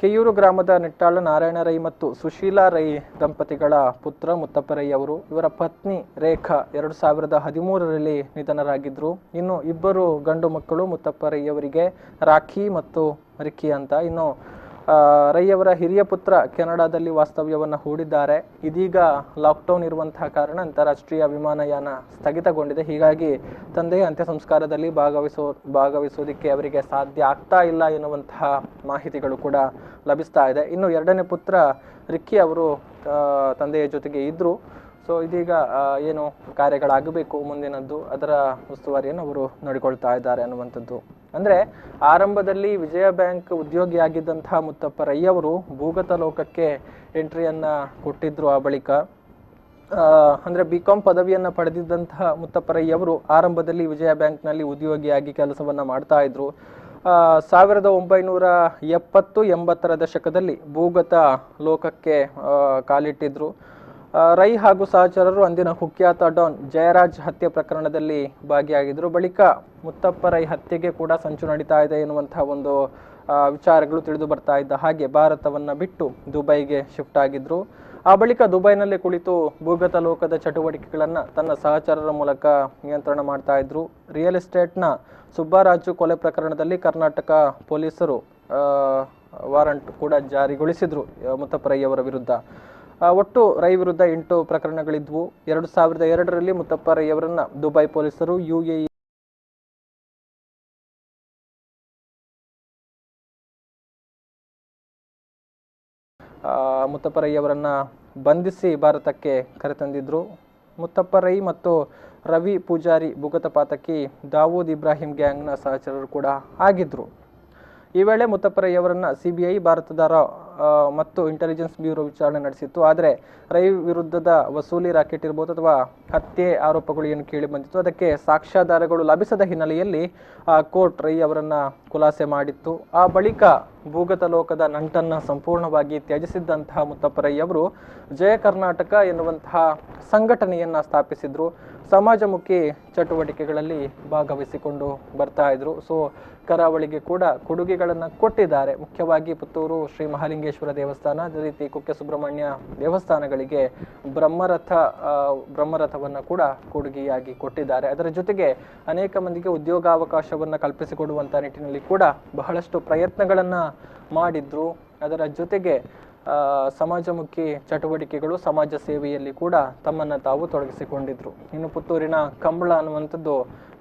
ಕೆಯೂರು ಗ್ರಾಮದ ನೆಟ್ಟಾಳ ನಾರಾಯಣ ರೈ ಮತ್ತು ಸುಶೀಲಾ ರೈ ದಂಪತಿಗಳ ಪುತ್ರ ಮುತ್ತಪ್ಪರಯ್ಯ ಅವರು. ಇವರ ಪತ್ನಿ ರೇಖಾ 2013ರಲ್ಲಿ ನಿಧನರಾಗಿದ್ರು. ಇನ್ನು ಇಬ್ಬರು ಗಂಡು ಮಕ್ಕಳು ಮುತ್ತಪ್ಪರಯ್ಯ ಅವರಿಗೆ, ರಾಖಿ ಮತ್ತು ರಿಕ್ಕಿ ಅಂತ. ಇನ್ನು ರೈ ಅವರ ಹಿರಿಯ ಪುತ್ರ ಕೆನಡಾದಲ್ಲಿ ವಾಸ್ತವ್ಯವನ್ನು ಹೂಡಿದ್ದಾರೆ. ಇದೀಗ ಲಾಕ್ಡೌನ್ ಇರುವಂತಹ ಕಾರಣ ಅಂತಾರಾಷ್ಟ್ರೀಯ ವಿಮಾನಯಾನ ಸ್ಥಗಿತಗೊಂಡಿದೆ. ಹೀಗಾಗಿ ತಂದೆಯ ಅಂತ್ಯ ಸಂಸ್ಕಾರದಲ್ಲಿ ಭಾಗವಹಿಸೋದಕ್ಕೆ ಅವರಿಗೆ ಸಾಧ್ಯ ಆಗ್ತಾ ಇಲ್ಲ ಎನ್ನುವಂತಹ ಮಾಹಿತಿಗಳು ಕೂಡ ಲಭಿಸ್ತಾ ಇದೆ. ಇನ್ನು 2ನೇ ಪುತ್ರ ರಿಕ್ಕಿ ಅವರು ತಂದೆಯ ಜೊತೆಗೆ ಇದ್ರು. ಸೊ ಇದೀಗ ಏನು ಕಾರ್ಯಗಳಾಗಬೇಕು ಮುಂದಿನದ್ದು, ಅದರ ಉಸ್ತುವಾರಿಯನ್ನು ಅವರು ನೋಡಿಕೊಳ್ತಾ ಇದ್ದಾರೆ ಅನ್ನುವಂಥದ್ದು. ಅಂದರೆ ಆರಂಭದಲ್ಲಿ ವಿಜಯ ಬ್ಯಾಂಕ್ ಉದ್ಯೋಗಿಯಾಗಿದ್ದಂತಹ ಮುತ್ತಪ್ಪರಯ್ಯ ಅವರು ಭೂಗತ ಲೋಕಕ್ಕೆ ಎಂಟ್ರಿಯನ್ನು ಕೊಟ್ಟಿದ್ರು. ಆ ಬಳಿಕ ಅಂದರೆ BCom ಪದವಿಯನ್ನು ಪಡೆದಿದ್ದಂತಹ ಮುತ್ತಪ್ಪರಯ್ಯ ಅವರು ಆರಂಭದಲ್ಲಿ ವಿಜಯ ಬ್ಯಾಂಕ್ನಲ್ಲಿ ಉದ್ಯೋಗಿಯಾಗಿ ಕೆಲಸವನ್ನು ಮಾಡ್ತಾ ಇದ್ರು. 1970-80ರ ದಶಕದಲ್ಲಿ ಭೂಗತ ಲೋಕಕ್ಕೆ ಕಾಲಿಟ್ಟಿದ್ರು. ರೈ ಹಾಗೂ ಸಹಚರರು ಅಂದಿನ ಕುಖ್ಯಾತ ಡಾನ್ ಜಯರಾಜ್ ಹತ್ಯೆ ಪ್ರಕರಣದಲ್ಲಿ ಭಾಗಿಯಾಗಿದ್ದರು. ಬಳಿಕ ಮುತ್ತಪ್ಪರೈ ಹತ್ಯೆಗೆ ಕೂಡ ಸಂಚು ನಡೀತಾ ಇದೆ ಎನ್ನುವಂತಹ ಒಂದು ವಿಚಾರಗಳು ತಿಳಿದು ಬರ್ತಾ ಇದ್ದ ಹಾಗೆ ಭಾರತವನ್ನು ಬಿಟ್ಟು ದುಬೈಗೆ ಶಿಫ್ಟ್ ಆಗಿದ್ರು. ಆ ಬಳಿಕ ದುಬೈನಲ್ಲಿ ಕುಳಿತು ಭೂಗತ ಲೋಕದ ಚಟುವಟಿಕೆಗಳನ್ನು ತನ್ನ ಸಹಚರರ ಮೂಲಕ ನಿಯಂತ್ರಣ ಮಾಡ್ತಾ ಇದ್ರು. ರಿಯಲ್ ಎಸ್ಟೇಟ್ನ ಸುಬ್ಬರಾಜು ಕೊಲೆ ಪ್ರಕರಣದಲ್ಲಿ ಕರ್ನಾಟಕ ಪೊಲೀಸರು ವಾರಂಟ್ ಕೂಡ ಜಾರಿಗೊಳಿಸಿದ್ರು ಮುತ್ತಪ್ಪರಯ್ಯವರ ವಿರುದ್ಧ. ಒಟ್ಟು ರೈ ವಿರುದ್ಧ 8 ಪ್ರಕರಣಗಳಿದ್ವು. 2002ರಲ್ಲಿ ಮುತ್ತಪ್ಪರಯ್ಯವರನ್ನ ದುಬೈ ಪೊಲೀಸರು UAE ಮುತ್ತಪ್ಪರಯ್ಯವರನ್ನ ಬಂಧಿಸಿ ಭಾರತಕ್ಕೆ ಕರೆತಂದಿದ್ರು. ಮುತ್ತಪ್ಪರೈ ಮತ್ತು ರವಿ ಪೂಜಾರಿ ಭೂಗತಪಾತಕಿ ದಾವೂದ್ ಇಬ್ರಾಹಿಂ ಗ್ಯಾಂಗ್ನ ಸಹಚರರು ಕೂಡ ಆಗಿದ್ರು. ಈ ವೇಳೆ ಮುತ್ತಪ್ಪ ಅವರನ್ನು ಸಿಬಿಐ ಭಾರತದ ಮತ್ತು ಇಂಟೆಲಿಜೆನ್ಸ್ ಬ್ಯೂರೋ ವಿಚಾರಣೆ ನಡೆಸಿತ್ತು. ಆದರೆ ರೈ ವಿರುದ್ಧದ ವಸೂಲಿ ರಾಕೆಟ್ ಇರ್ಬೋದು ಅಥವಾ ಹತ್ಯೆ ಆರೋಪಗಳು ಏನು ಕೇಳಿ ಬಂದಿತ್ತು, ಅದಕ್ಕೆ ಸಾಕ್ಷ್ಯಾಧಾರಗಳು ಲಭಿಸದ ಹಿನ್ನೆಲೆಯಲ್ಲಿ ಕೋರ್ಟ್ ರೈ ಅವರನ್ನು ಖುಲಾಸೆ ಮಾಡಿತ್ತು. ಆ ಬಳಿಕ ಭೂಗತ ಲೋಕದ ನಂಟನ್ನು ಸಂಪೂರ್ಣವಾಗಿ ತ್ಯಜಿಸಿದ್ದಂತಹ ಮುತ್ತಪ್ಪ ರೈ ಅವರು ಜಯ ಕರ್ನಾಟಕ ಎನ್ನುವಂತಹ ಸಂಘಟನೆಯನ್ನು ಸ್ಥಾಪಿಸಿದ್ರು. ಸಮಾಜಮುಖಿ ಚಟುವಟಿಕೆಗಳಲ್ಲಿ ಭಾಗವಹಿಸಿಕೊಂಡು ಬರ್ತಾ ಇದ್ರು. ಸೊ ಕರಾವಳಿಗೆ ಕೂಡ ಕೊಡುಗೆಗಳನ್ನು ಕೊಟ್ಟಿದ್ದಾರೆ. ಮುಖ್ಯವಾಗಿ ಪುತ್ತೂರು ಶ್ರೀ ಮಹಾಲಿಂಗೇಶ್ವರ ದೇವಸ್ಥಾನ, ಅದೇ ರೀತಿ ಕುಕ್ಕೆ ಸುಬ್ರಹ್ಮಣ್ಯ ದೇವಸ್ಥಾನಗಳಿಗೆ ಬ್ರಹ್ಮರಥವನ್ನು ಕೂಡ ಕೊಡುಗೆಯಾಗಿ ಕೊಟ್ಟಿದ್ದಾರೆ. ಅದರ ಜೊತೆಗೆ ಅನೇಕ ಮಂದಿಗೆ ಉದ್ಯೋಗಾವಕಾಶವನ್ನು ಕಲ್ಪಿಸಿಕೊಡುವಂಥ ನಿಟ್ಟಿನಲ್ಲಿ ಕೂಡ ಬಹಳಷ್ಟು ಪ್ರಯತ್ನಗಳನ್ನು ಮಾಡಿದ್ರು. ಅದರ ಜೊತೆಗೆ ಸಮಾಜಮುಖಿ ಚಟುವಟಿಕೆಗಳು, ಸಮಾಜ ಸೇವೆಯಲ್ಲಿ ಕೂಡ ತಮ್ಮನ್ನು ತಾವು ತೊಡಗಿಸಿಕೊಂಡಿದ್ರು. ಇನ್ನು ಪುತ್ತೂರಿನ ಕಂಬಳ ಅನ್ನುವಂಥದ್ದು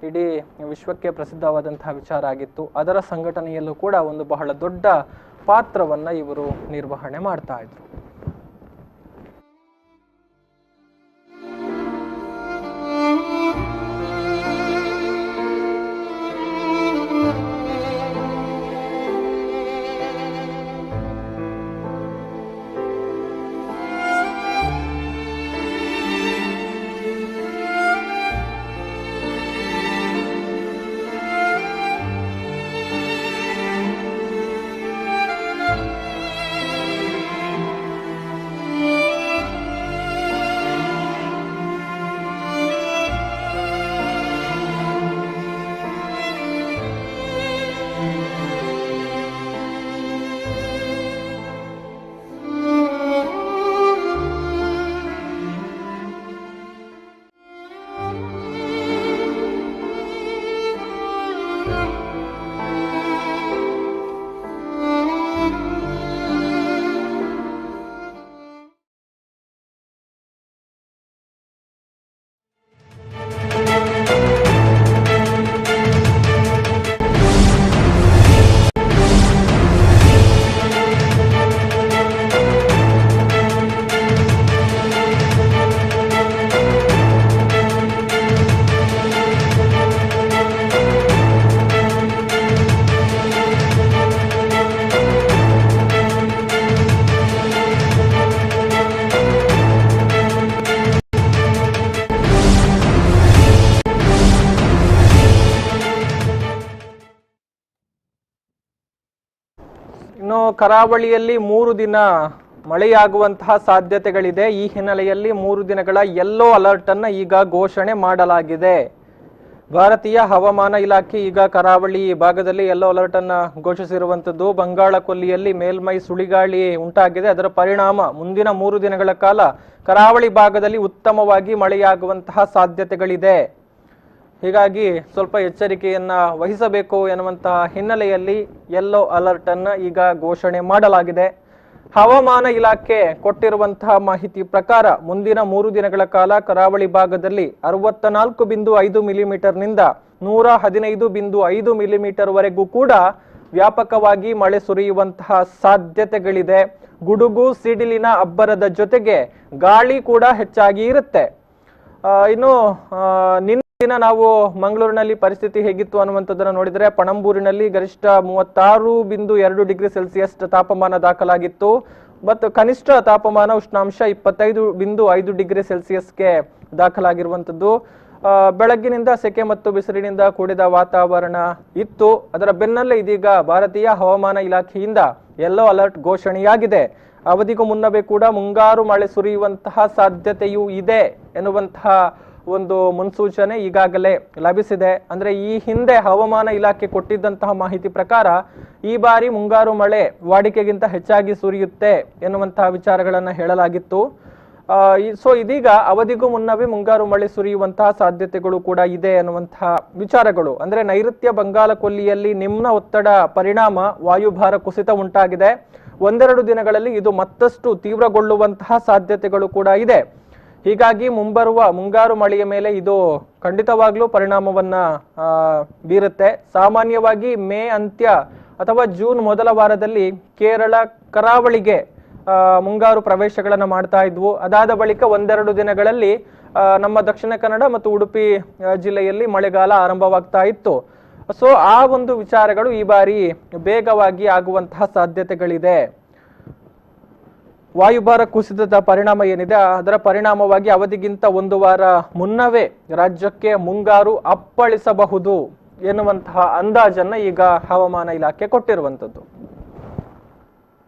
ಇಡೀ ವಿಶ್ವಕ್ಕೆ ಪ್ರಸಿದ್ಧವಾದಂತಹ ವಿಚಾರ ಆಗಿತ್ತು. ಅದರ ಸಂಘಟನೆಯಲ್ಲೂ ಕೂಡ ಒಂದು ಬಹಳ ದೊಡ್ಡ ಪಾತ್ರವನ್ನು ಇವರು ನಿರ್ವಹಣೆ ಮಾಡ್ತಾ ಇದ್ರು. ಇನ್ನು ಕರಾವಳಿಯಲ್ಲಿ 3 ದಿನ ಮಳೆಯಾಗುವಂತಹ ಸಾಧ್ಯತೆಗಳಿದೆ. ಈ ಹಿನ್ನೆಲೆಯಲ್ಲಿ 3 ದಿನಗಳ ಯೆಲ್ಲೋ ಅಲರ್ಟ್ ಅನ್ನು ಈಗ ಘೋಷಣೆ ಮಾಡಲಾಗಿದೆ. ಭಾರತೀಯ ಹವಾಮಾನ ಇಲಾಖೆ ಈಗ ಕರಾವಳಿ ಭಾಗದಲ್ಲಿ ಯೆಲ್ಲೋ ಅಲರ್ಟ್ ಅನ್ನು ಘೋಷಿಸಿರುವಂತದ್ದು. ಬಂಗಾಳ ಕೊಲ್ಲಿಯಲ್ಲಿ ಮೇಲ್ಮೈ ಸುಳಿಗಾಳಿ ಉಂಟಾಗಿದೆ. ಅದರ ಪರಿಣಾಮ ಮುಂದಿನ 3 ದಿನಗಳ ಕಾಲ ಕರಾವಳಿ ಭಾಗದಲ್ಲಿ ಉತ್ತಮವಾಗಿ ಮಳೆಯಾಗುವಂತಹ ಸಾಧ್ಯತೆಗಳಿದೆ. ಹೀಗಾಗಿ ಸ್ವಲ್ಪ ಎಚ್ಚರಿಕೆಯನ್ನ ವಹಿಸಬೇಕು ಎನ್ನುವಂತಹ ಹಿನ್ನೆಲೆಯಲ್ಲಿ ಯೆಲ್ಲೋ ಅಲರ್ಟ್ ಅನ್ನು ಈಗ ಘೋಷಣೆ ಮಾಡಲಾಗಿದೆ. ಹವಾಮಾನ ಇಲಾಖೆ ಕೊಟ್ಟಿರುವಂತಹ ಮಾಹಿತಿ ಪ್ರಕಾರ ಮುಂದಿನ 3 ದಿನಗಳ ಕಾಲ ಕರಾವಳಿ ಭಾಗದಲ್ಲಿ 64.5 ಮಿಲಿಮೀಟರ್ನಿಂದ 115.5 ಮಿಲಿಮೀಟರ್ ವರೆಗೂ ಕೂಡ ವ್ಯಾಪಕವಾಗಿ ಮಳೆ ಸುರಿಯುವಂತಹ ಸಾಧ್ಯತೆಗಳಿದೆ. ಗುಡುಗು ಸಿಡಿಲಿನ ಅಬ್ಬರದ ಜೊತೆಗೆ ಗಾಳಿ ಕೂಡ ಹೆಚ್ಚಾಗಿ ಇರುತ್ತೆ. ಇನ್ನು ದಿನ ನಾವು ಮಂಗಳೂರಿನಲ್ಲಿ ಪರಿಸ್ಥಿತಿ ಹೇಗಿತ್ತು ಅನ್ನುವಂಥದ್ದನ್ನು ನೋಡಿದರೆ ಪಣಂಬೂರಿನಲ್ಲಿ ಗರಿಷ್ಠ 36.2 ಡಿಗ್ರಿ ಸೆಲ್ಸಿಯಸ್ ತಾಪಮಾನ ದಾಖಲಾಗಿತ್ತು. ಮತ್ತು ಕನಿಷ್ಠ ತಾಪಮಾನ ಉಷ್ಣಾಂಶ 25.5 ಡಿಗ್ರಿ ಸೆಲ್ಸಿಯಸ್ಗೆ ದಾಖಲಾಗಿರುವಂಥದ್ದು. ಬೆಳಗ್ಗಿನಿಂದ ಸೆಕೆ ಮತ್ತು ಬಿಸಿಲಿನಿಂದ ಕೂಡಿದ ವಾತಾವರಣ ಇತ್ತು. ಅದರ ಬೆನ್ನಲ್ಲೇ ಇದೀಗ ಭಾರತೀಯ ಹವಾಮಾನ ಇಲಾಖೆಯಿಂದ ಯೆಲ್ಲೋ ಅಲರ್ಟ್ ಘೋಷಣೆಯಾಗಿದೆ. ಅವಧಿಗೂ ಮುನ್ನವೇ ಕೂಡ ಮುಂಗಾರು ಮಳೆ ಸುರಿಯುವಂತಹ ಸಾಧ್ಯತೆಯೂ ಇದೆ ಎನ್ನುವಂತಹ ಒಂದು ಮುನ್ಸೂಚನೆ ಈಗಾಗಲೇ ಲಭಿಸಿದೆ. ಅಂದ್ರೆ ಈ ಹಿಂದೆ ಹವಾಮಾನ ಇಲಾಖೆ ಕೊಟ್ಟಿದ್ದಂತಹ ಮಾಹಿತಿ ಪ್ರಕಾರ ಈ ಬಾರಿ ಮುಂಗಾರು ಮಳೆ ವಾಡಿಕೆಗಿಂತ ಹೆಚ್ಚಾಗಿ ಸುರಿಯುತ್ತೆ ಎನ್ನುವಂತಹ ವಿಚಾರಗಳನ್ನ ಹೇಳಲಾಗಿತ್ತು. ಸೊ ಇದೀಗ ಅವಧಿಗೂ ಮುನ್ನವೇ ಮುಂಗಾರು ಮಳೆ ಸುರಿಯುವಂತಹ ಸಾಧ್ಯತೆಗಳು ಕೂಡ ಇದೆ ಅನ್ನುವಂತಹ ವಿಚಾರಗಳು. ಅಂದ್ರೆ ನೈಋತ್ಯ ಬಂಗಾಳ ಕೊಲ್ಲಿಯಲ್ಲಿ ನಿಮ್ನ ಒತ್ತಡ ಪರಿಣಾಮ ವಾಯುಭಾರ ಕುಸಿತ ಉಂಟಾಗಿದೆ. 1-2 ದಿನಗಳಲ್ಲಿ ಇದು ಮತ್ತಷ್ಟು ತೀವ್ರಗೊಳ್ಳುವಂತಹ ಸಾಧ್ಯತೆಗಳು ಕೂಡ ಇದೆ. ಹೀಗಾಗಿ ಮುಂಬರುವ ಮುಂಗಾರು ಮಳೆಯ ಮೇಲೆ ಇದು ಖಂಡಿತವಾಗ್ಲೂ ಪರಿಣಾಮವನ್ನ ಬೀರುತ್ತೆ. ಸಾಮಾನ್ಯವಾಗಿ ಮೇ ಅಂತ್ಯ ಅಥವಾ ಜೂನ್ ಮೊದಲ ವಾರದಲ್ಲಿ ಕೇರಳ ಕರಾವಳಿಗೆ ಮುಂಗಾರು ಪ್ರವೇಶಗಳನ್ನು ಮಾಡ್ತಾ ಇದ್ವು. ಅದಾದ ಬಳಿಕ 1-2 ದಿನಗಳಲ್ಲಿ ನಮ್ಮ ದಕ್ಷಿಣ ಕನ್ನಡ ಮತ್ತು ಉಡುಪಿ ಜಿಲ್ಲೆಯಲ್ಲಿ ಮಳೆಗಾಲ ಆರಂಭವಾಗ್ತಾ ಇತ್ತು. ಸೊ ಆ ಒಂದು ವಿಚಾರಗಳು ಈ ಬಾರಿ ಬೇಗವಾಗಿ ಆಗುವಂತಹ ಸಾಧ್ಯತೆಗಳಿದೆ. ವಾಯುಭಾರ ಕುಸಿತದ ಪರಿಣಾಮ ಏನಿದೆ ಅದರ ಪರಿಣಾಮವಾಗಿ ಅವಧಿಗಿಂತ 1 ವಾರ ಮುನ್ನವೇ ರಾಜ್ಯಕ್ಕೆ ಮುಂಗಾರು ಅಪ್ಪಳಿಸಬಹುದು ಎನ್ನುವಂತಹ ಅಂದಾಜನ್ನ ಈಗ ಹವಾಮಾನ ಇಲಾಖೆ ಕೊಟ್ಟಿರುವಂತದ್ದು.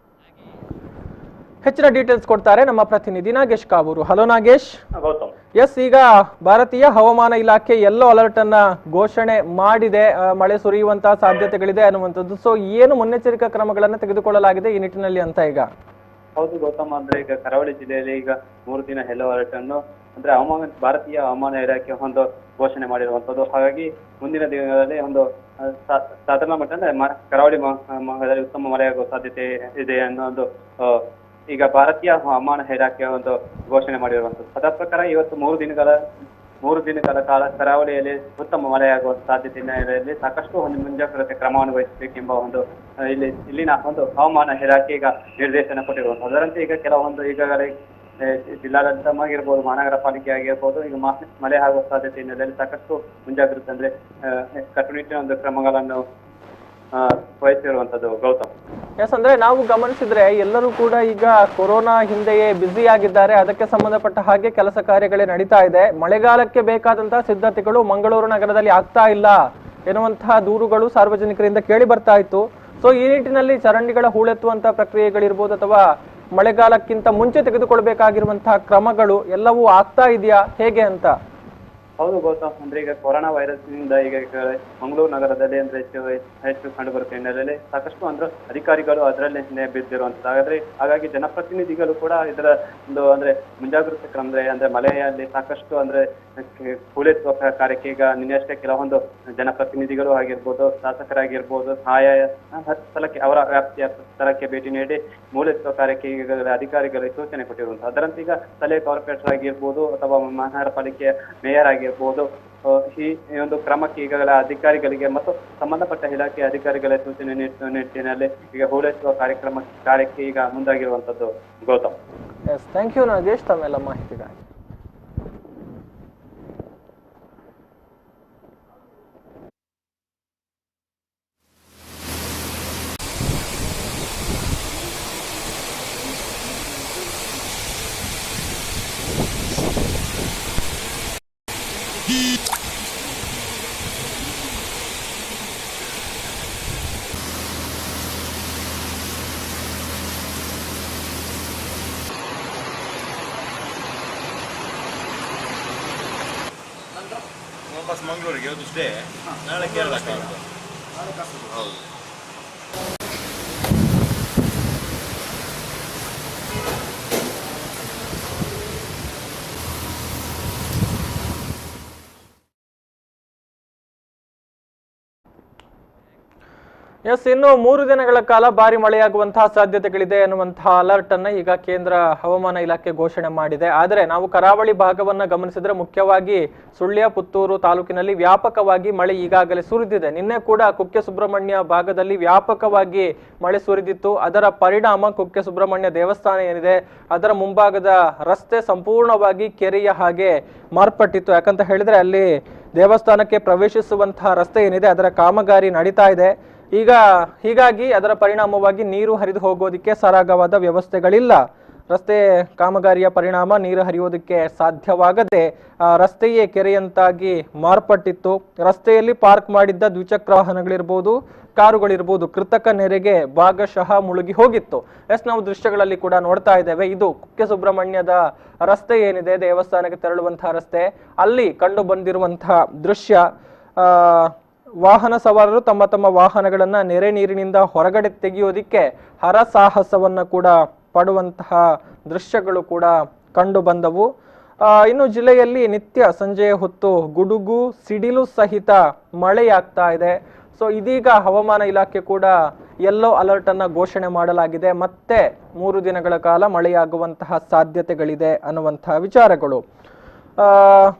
ಹೆಚ್ಚಿನ ಡೀಟೇಲ್ಸ್ ಕೊಡ್ತಾರೆ ನಮ್ಮ ಪ್ರತಿನಿಧಿ ನಾಗೇಶ್ ಕಾವೂರು. ಹಲೋ ನಾಗೇಶ್. ಎಸ್, ಈಗ ಭಾರತೀಯ ಹವಾಮಾನ ಇಲಾಖೆ ಯೆಲ್ಲೋ ಅಲರ್ಟ್ ಅನ್ನ ಘೋಷಣೆ ಮಾಡಿದೆ, ಮಳೆ ಸುರಿಯುವಂತಹ ಸಾಧ್ಯತೆಗಳಿದೆ ಅನ್ನುವಂಥದ್ದು. ಸೊ ಏನು ಮುನ್ನೆಚ್ಚರಿಕಾ ಕ್ರಮಗಳನ್ನ ತೆಗೆದುಕೊಳ್ಳಲಾಗಿದೆ ಈ ನಿಟ್ಟಿನಲ್ಲಿ ಅಂತ ಈಗ? ಹೌದು ಗೌತಮ್, ಅಂದ್ರೆ ಈಗ ಕರಾವಳಿ ಜಿಲ್ಲೆಯಲ್ಲಿ ಈಗ 3 ದಿನ ಯೆಲ್ಲೋ ಅಲರ್ಟ್ ಅನ್ನು ಅಂದ್ರೆ ಭಾರತೀಯ ಹವಾಮಾನ ಇಲಾಖೆ ಒಂದು ಘೋಷಣೆ ಮಾಡಿರುವಂತದ್ದು. ಹಾಗಾಗಿ ಮುಂದಿನ ದಿನಗಳಲ್ಲಿ ಒಂದು ಸಾಧಾರಣ ಮಟ್ಟ ಅಂದ್ರೆ ಕರಾವಳಿ ಭಾಗದಲ್ಲಿ ಉತ್ತಮ ಮಳೆಯಾಗುವ ಸಾಧ್ಯತೆ ಇದೆ ಅನ್ನೋ ಒಂದು ಈಗ ಭಾರತೀಯ ಹವಾಮಾನ ಇಲಾಖೆ ಒಂದು ಘೋಷಣೆ ಮಾಡಿರುವಂತದ್ದು. ಅದರ ಪ್ರಕಾರ ಇವತ್ತು 3 ದಿನಗಳ ಕಾಲ ಕರಾವಳಿಯಲ್ಲಿ ಉತ್ತಮ ಮಳೆಯಾಗುವ ಸಾಧ್ಯತೆ ಹಿನ್ನೆಲೆಯಲ್ಲಿ ಸಾಕಷ್ಟು ಒಂದು ಮುಂಜಾಗ್ರತೆ ಕ್ರಮವನ್ನು ವಹಿಸಬೇಕೆಂಬ ಒಂದು ಇಲ್ಲಿನ ಒಂದು ಹವಾಮಾನ ಇಲಾಖೆ ಈಗ ನಿರ್ದೇಶನ ಕೊಟ್ಟಿರುವಂಥದ್ದು. ಅದರಂತೆ ಈಗ ಕೆಲವೊಂದು ಈಗಾಗಲೇ ಜಿಲ್ಲಾಡಳಿತ ಆಗಿರ್ಬೋದು, ಮಹಾನಗರ ಪಾಲಿಕೆ ಆಗಿರ್ಬೋದು, ಈಗ ಮಳೆ ಆಗುವ ಸಾಧ್ಯತೆ ಹಿನ್ನೆಲೆಯಲ್ಲಿ ಸಾಕಷ್ಟು ಮುಂಜಾಗ್ರತೆ ಅಂದ್ರೆ ಕಟ್ಟುನಿಟ್ಟಿನ ಒಂದು ಕ್ರಮಗಳನ್ನು ವಹಿಸಿರುವಂತದ್ದು ಗೌತಮ್. ಎಸ್, ಅಂದ್ರೆ ನಾವು ಗಮನಿಸಿದ್ರೆ ಎಲ್ಲರೂ ಕೂಡ ಈಗ ಕೊರೋನಾ ಹಿಂದೆಯೇ ಬ್ಯುಸಿ ಆಗಿದ್ದಾರೆ. ಅದಕ್ಕೆ ಸಂಬಂಧಪಟ್ಟ ಹಾಗೆ ಕೆಲಸ ಕಾರ್ಯಗಳೇ ನಡೀತಾ ಇದೆ. ಮಳೆಗಾಲಕ್ಕೆ ಬೇಕಾದಂತಹ ಸಿದ್ಧತೆಗಳು ಮಂಗಳೂರು ನಗರದಲ್ಲಿ ಆಗ್ತಾ ಇಲ್ಲ ಎನ್ನುವಂತಹ ದೂರುಗಳು ಸಾರ್ವಜನಿಕರಿಂದ ಕೇಳಿ ಬರ್ತಾ ಇತ್ತು. ಸೊ ಈ ನಿಟ್ಟಿನಲ್ಲಿ ಚರಂಡಿಗಳ ಹೂಳೆತ್ತುವಂತಹ ಪ್ರಕ್ರಿಯೆಗಳಿರ್ಬೋದು ಅಥವಾ ಮಳೆಗಾಲಕ್ಕಿಂತ ಮುಂಚೆ ತೆಗೆದುಕೊಳ್ಬೇಕಾಗಿರುವಂತಹ ಕ್ರಮಗಳು ಎಲ್ಲವೂ ಆಗ್ತಾ ಇದೆಯಾ, ಹೇಗೆ ಅಂತ? ಹೌದು ಗೌತಮ್, ಅಂದ್ರೆ ಈಗ ಕೊರೋನಾ ವೈರಸ್ ನಿಂದ ಈಗ ಮಂಗಳೂರು ನಗರದಲ್ಲಿ ಅಂದ್ರೆ ಹೆಚ್ಚು ಕಂಡು ಬರುತ್ತೆ ಹಿನ್ನೆಲೆಯಲ್ಲಿ ಸಾಕಷ್ಟು ಅಂದ್ರೆ ಅಧಿಕಾರಿಗಳು ಅದರಲ್ಲೇ ಬಿದ್ದಿರುವಂತದ್ದು. ಹಾಗಾಗಿ ಜನಪ್ರತಿನಿಧಿಗಳು ಕೂಡ ಇದರ ಒಂದು ಅಂದ್ರೆ ಮುಂಜಾಗ್ರತೆ ಕ್ರಮ ಅಂದ್ರೆ ಮಳೆಯಲ್ಲಿ ಸಾಕಷ್ಟು ಅಂದ್ರೆ ಹೂಳೆತ್ತುವ ಕಾರ್ಯಕ್ಕೆ ಈಗ ನಿನ್ನೆಷ್ಟೇ ಕೆಲವೊಂದು ಜನಪ್ರತಿನಿಧಿಗಳು ಆಗಿರ್ಬೋದು, ಶಾಸಕರಾಗಿರ್ಬೋದು, ಆಯಾ ಸ್ಥಳಕ್ಕೆ ಅವರ ವ್ಯಾಪ್ತಿಯ ಸ್ಥಳಕ್ಕೆ ಭೇಟಿ ನೀಡಿ ಹೂಳೆತ್ತುವ ಕಾರ್ಯಕ್ಕೆ ಈಗಾಗಲೇ ಅಧಿಕಾರಿಗಳಿಗೆ ಸೂಚನೆ ಕೊಟ್ಟಿರುವಂತಹ. ಅದರಂತೆ ಈಗ ಸ್ಥಳೀಯ ಕಾರ್ಪೊರೇಟರ್ ಆಗಿರ್ಬೋದು ಅಥವಾ ಮಹಾನಗರ ಪಾಲಿಕೆಯ ಮೇಯರ್ ಆಗಿರ್ಬೋದು ಈ ಒಂದು ಕ್ರಮಕ್ಕೆ ಈಗಾಗಲೇ ಅಧಿಕಾರಿಗಳಿಗೆ ಮತ್ತು ಸಂಬಂಧಪಟ್ಟ ಇಲಾಖೆ ಅಧಿಕಾರಿಗಳ ಸೂಚನೆ ನಿಟ್ಟಿನಲ್ಲಿ ಈಗ ಹೂಳೆತ್ತುವ ಕಾರ್ಯಕ್ಕೆ ಈಗ ಮುಂದಾಗಿರುವಂತದ್ದು Gautam. Yes, thank you Nagesh ತಮ್ಮೆಲ್ಲ ಮಾಹಿತಿಗಾಗಿ. ವಾಪಸ್ ಮಂಗಳೂರಿಗೆ ಒಂದು ಸ್ಟೇ, ನಾಳೆ ಕೇರಳಕ್ಕೆ. ಹೌದು. ಎಸ್, ಇನ್ನು 3 ದಿನಗಳ ಕಾಲ ಭಾರಿ ಮಳೆಯಾಗುವಂತಹ ಸಾಧ್ಯತೆಗಳಿದೆ ಎನ್ನುವಂತಹ ಅಲರ್ಟ್ ಅನ್ನ ಈಗ ಕೇಂದ್ರ ಹವಾಮಾನ ಇಲಾಖೆ ಘೋಷಣೆ ಮಾಡಿದೆ. ಆದರೆ ನಾವು ಕರಾವಳಿ ಭಾಗವನ್ನ ಗಮನಿಸಿದ್ರೆ ಮುಖ್ಯವಾಗಿ ಸುಳ್ಯ, ಪುತ್ತೂರು ತಾಲೂಕಿನಲ್ಲಿ ವ್ಯಾಪಕವಾಗಿ ಮಳೆ ಈಗಾಗಲೇ ಸುರಿದಿದೆ. ನಿನ್ನೆ ಕೂಡ ಕುಕ್ಕೆ ಸುಬ್ರಹ್ಮಣ್ಯ ಭಾಗದಲ್ಲಿ ವ್ಯಾಪಕವಾಗಿ ಮಳೆ ಸುರಿದಿತ್ತು. ಅದರ ಪರಿಣಾಮ ಕುಕ್ಕೆ ಸುಬ್ರಹ್ಮಣ್ಯ ದೇವಸ್ಥಾನ ಏನಿದೆ ಅದರ ಮುಂಭಾಗದ ರಸ್ತೆ ಸಂಪೂರ್ಣವಾಗಿ ಕೆರೆಯ ಹಾಗೆ ಮಾರ್ಪಟ್ಟಿತ್ತು. ಯಾಕಂತ ಹೇಳಿದ್ರೆ ಅಲ್ಲಿ ದೇವಸ್ಥಾನಕ್ಕೆ ಪ್ರವೇಶಿಸುವಂತಹ ರಸ್ತೆ ಏನಿದೆ ಅದರ ಕಾಮಗಾರಿ ನಡೀತಾ ಇದೆ. ಹೀಗಾಗಿ ಅದರ ಪರಿಣಾಮವಾಗಿ ನೀರು ಹರಿದು ಹೋಗೋದಕ್ಕೆ ಸರಾಗವಾದ ವ್ಯವಸ್ಥೆಗಳಿಲ್ಲ. ರಸ್ತೆ ಕಾಮಗಾರಿಯ ಪರಿಣಾಮ ನೀರು ಹರಿಯೋದಕ್ಕೆ ಸಾಧ್ಯವಾಗದೆ ರಸ್ತೆಯೇ ಕೆರೆಯಂತಾಗಿ ಮಾರ್ಪಟ್ಟಿತ್ತು. ರಸ್ತೆಯಲ್ಲಿ ಪಾರ್ಕ್ ಮಾಡಿದ್ದ ದ್ವಿಚಕ್ರ ವಾಹನಗಳಿರ್ಬೋದು, ಕಾರುಗಳಿರ್ಬೋದು ಕೃತಕ ನೆರೆಗೆ ಭಾಗಶಃ ಮುಳುಗಿ ಹೋಗಿತ್ತು. ನಾವು ದೃಶ್ಯಗಳಲ್ಲಿ ಕೂಡ ನೋಡ್ತಾ ಇದ್ದೇವೆ. ಇದು ಕುಕ್ಕೆ ಸುಬ್ರಹ್ಮಣ್ಯದ ರಸ್ತೆ ಏನಿದೆ, ದೇವಸ್ಥಾನಕ್ಕೆ ತೆರಳುವಂತಹ ರಸ್ತೆ, ಅಲ್ಲಿ ಕಂಡು ಬಂದಿರುವಂತಹ ದೃಶ್ಯ. ವಾಹನ ಸವಾರರು ತಮ್ಮ ತಮ್ಮ ವಾಹನಗಳನ್ನ ನೆರೆ ನೀರಿನಿಂದ ಹೊರಗಡೆ ತೆಗೆಯೋದಿಕ್ಕೆ ಹರಸಾಹಸವನ್ನ ಕೂಡ ಪಡುವಂತಹ ದೃಶ್ಯಗಳು ಕೂಡ ಕಂಡು ಬಂದವು. ಇನ್ನು ಜಿಲ್ಲೆಯಲ್ಲಿ ನಿತ್ಯ ಸಂಜೆಯ ಹೊತ್ತು ಗುಡುಗು ಸಿಡಿಲು ಸಹಿತ ಮಳೆಯಾಗ್ತಾ ಇದೆ. ಸೊ ಇದೀಗ ಹವಾಮಾನ ಇಲಾಖೆ ಕೂಡ ಯೆಲ್ಲೋ ಅಲರ್ಟ್ ಅನ್ನ ಘೋಷಣೆ ಮಾಡಲಾಗಿದೆ. ಮತ್ತೆ 3 ದಿನಗಳ ಕಾಲ ಮಳೆಯಾಗುವಂತಹ ಸಾಧ್ಯತೆಗಳಿದೆ ಅನ್ನುವಂತಹ ವಿಚಾರಗಳು.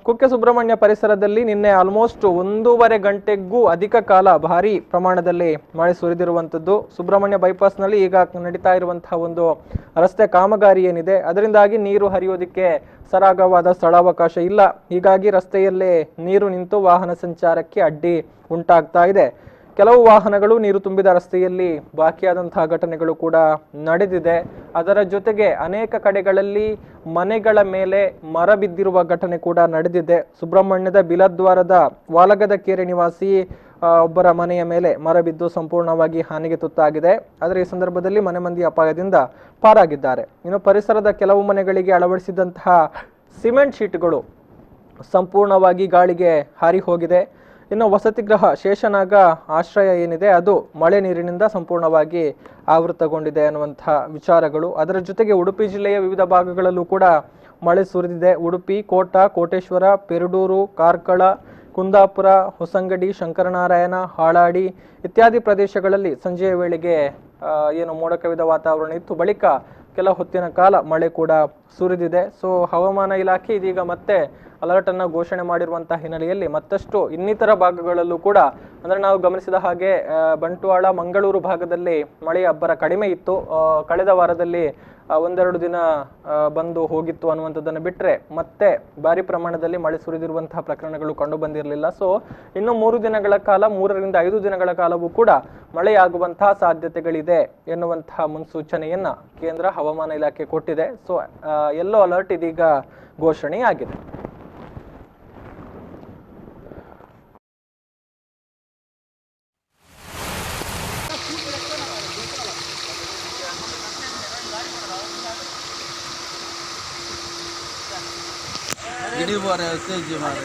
ಕುಕ್ಕೆ ಸುಬ್ರಹ್ಮಣ್ಯ ಪರಿಸರದಲ್ಲಿ ನಿನ್ನೆ ಆಲ್ಮೋಸ್ಟ್ 1.5 ಗಂಟೆಗೂ ಅಧಿಕ ಕಾಲ ಭಾರಿ ಪ್ರಮಾಣದಲ್ಲಿ ಮಳೆ ಸುರಿದಿರುವಂಥದ್ದು. ಸುಬ್ರಹ್ಮಣ್ಯ ಬೈಪಾಸ್ನಲ್ಲಿ ಈಗ ನಡೀತಾ ಇರುವಂತಹ ಒಂದು ರಸ್ತೆ ಕಾಮಗಾರಿ ಏನಿದೆ ಅದರಿಂದಾಗಿ ನೀರು ಹರಿಯೋದಕ್ಕೆ ಸರಾಗವಾದ ಸ್ಥಳಾವಕಾಶ ಇಲ್ಲ. ಹೀಗಾಗಿ ರಸ್ತೆಯಲ್ಲೇ ನೀರು ನಿಂತು ವಾಹನ ಸಂಚಾರಕ್ಕೆ ಅಡ್ಡಿ ಉಂಟಾಗ್ತಾ ಇದೆ. ಕೆಲವು ವಾಹನಗಳು ನೀರು ತುಂಬಿದ ರಸ್ತೆಯಲ್ಲಿ ಬಾಕಿಯಾದಂತಹ ಘಟನೆಗಳು ಕೂಡ ನಡೆದಿದೆ. ಅದರ ಜೊತೆಗೆ ಅನೇಕ ಕಡೆಗಳಲ್ಲಿ ಮನೆಗಳ ಮೇಲೆ ಮರ ಬಿದ್ದಿರುವ ಘಟನೆ ಕೂಡ ನಡೆದಿದೆ. ಸುಬ್ರಹ್ಮಣ್ಯದ ಬಿಲದ್ವಾರದ ವಾಲಗದ ಕೆರೆ ನಿವಾಸಿ ಒಬ್ಬರ ಮನೆಯ ಮೇಲೆ ಮರ ಬಿದ್ದು ಸಂಪೂರ್ಣವಾಗಿ ಹಾನಿಗೆ ತುತ್ತಾಗಿದೆ. ಆದರೆ ಈ ಸಂದರ್ಭದಲ್ಲಿ ಮನೆ ಮಂದಿ ಅಪಾಯದಿಂದ ಪಾರಾಗಿದ್ದಾರೆ. ಇನ್ನು ಪರಿಸರದ ಕೆಲವು ಮನೆಗಳಿಗೆ ಅಳವಡಿಸಿದಂತಹ ಸಿಮೆಂಟ್ ಶೀಟ್ಗಳು ಸಂಪೂರ್ಣವಾಗಿ ಗಾಳಿಗೆ ಹಾರಿ ಹೋಗಿದೆ. ಇನ್ನು ವಸತಿ ಗೃಹ ಶೇಷನಾಗ ಆಶ್ರಯ ಏನಿದೆ ಅದು ಮಳೆ ನೀರಿನಿಂದ ಸಂಪೂರ್ಣವಾಗಿ ಆವೃತಗೊಂಡಿದೆ ಅನ್ನುವಂತಹ ವಿಚಾರಗಳು. ಅದರ ಜೊತೆಗೆ ಉಡುಪಿ ಜಿಲ್ಲೆಯ ವಿವಿಧ ಭಾಗಗಳಲ್ಲೂ ಕೂಡ ಮಳೆ ಸುರಿದಿದೆ. ಉಡುಪಿ, ಕೋಟ, ಕೋಟೇಶ್ವರ, ಪೆರಡೂರು, ಕಾರ್ಕಳ, ಕುಂದಾಪುರ, ಹೊಸಂಗಡಿ, ಶಂಕರನಾರಾಯಣ, ಹಾಳಾಡಿ ಇತ್ಯಾದಿ ಪ್ರದೇಶಗಳಲ್ಲಿ ಸಂಜೆಯ ವೇಳೆಗೆ ಏನು ಮೋಡ ಕವಿದ ವಾತಾವರಣ ಇತ್ತು. ಬಳಿಕ ಕೆಲ ಹೊತ್ತಿನ ಕಾಲ ಮಳೆ ಕೂಡ ಸುರಿದಿದೆ. ಸೊ ಹವಾಮಾನ ಇಲಾಖೆ ಇದೀಗ ಮತ್ತೆ ಅಲರ್ಟ್ ಅನ್ನು ಘೋಷಣೆ ಮಾಡಿರುವಂತಹ ಹಿನ್ನೆಲೆಯಲ್ಲಿ ಮತ್ತಷ್ಟು ಇನ್ನಿತರ ಭಾಗಗಳಲ್ಲೂ ಕೂಡ ಅಂದ್ರೆ ನಾವು ಗಮನಿಸಿದ ಹಾಗೆ ಬಂಟ್ವಾಳ, ಮಂಗಳೂರು ಭಾಗದಲ್ಲಿ ಮಳೆಯ ಅಬ್ಬರ ಕಡಿಮೆ ಇತ್ತು. ಕಳೆದ ವಾರದಲ್ಲಿ 1-2 ದಿನ ಬಂದು ಹೋಗಿತ್ತು ಅನ್ನುವಂಥದ್ದನ್ನು ಬಿಟ್ಟರೆ ಮತ್ತೆ ಭಾರಿ ಪ್ರಮಾಣದಲ್ಲಿ ಮಳೆ ಸುರಿದಿರುವಂತಹ ಪ್ರಕರಣಗಳು ಕಂಡು ಬಂದಿರಲಿಲ್ಲ. ಸೊ ಇನ್ನು 3 ದಿನಗಳ ಕಾಲ 3 ರಿಂದ 5 ದಿನಗಳ ಕಾಲವೂ ಕೂಡ ಮಳೆಯಾಗುವಂತಹ ಸಾಧ್ಯತೆಗಳಿದೆ ಎನ್ನುವಂತಹ ಮುನ್ಸೂಚನೆಯನ್ನ ಕೇಂದ್ರ ಹವಾಮಾನ ಇಲಾಖೆ ಕೊಟ್ಟಿದೆ. ಸೊ ಯೆಲ್ಲೋ ಅಲರ್ಟ್ ಇದೀಗ ಘೋಷಣೆಯಾಗಿದೆ. ಗಿಡಿ ಬೋರೆ ತೆಜ್ಜಿ ಮಾರೆ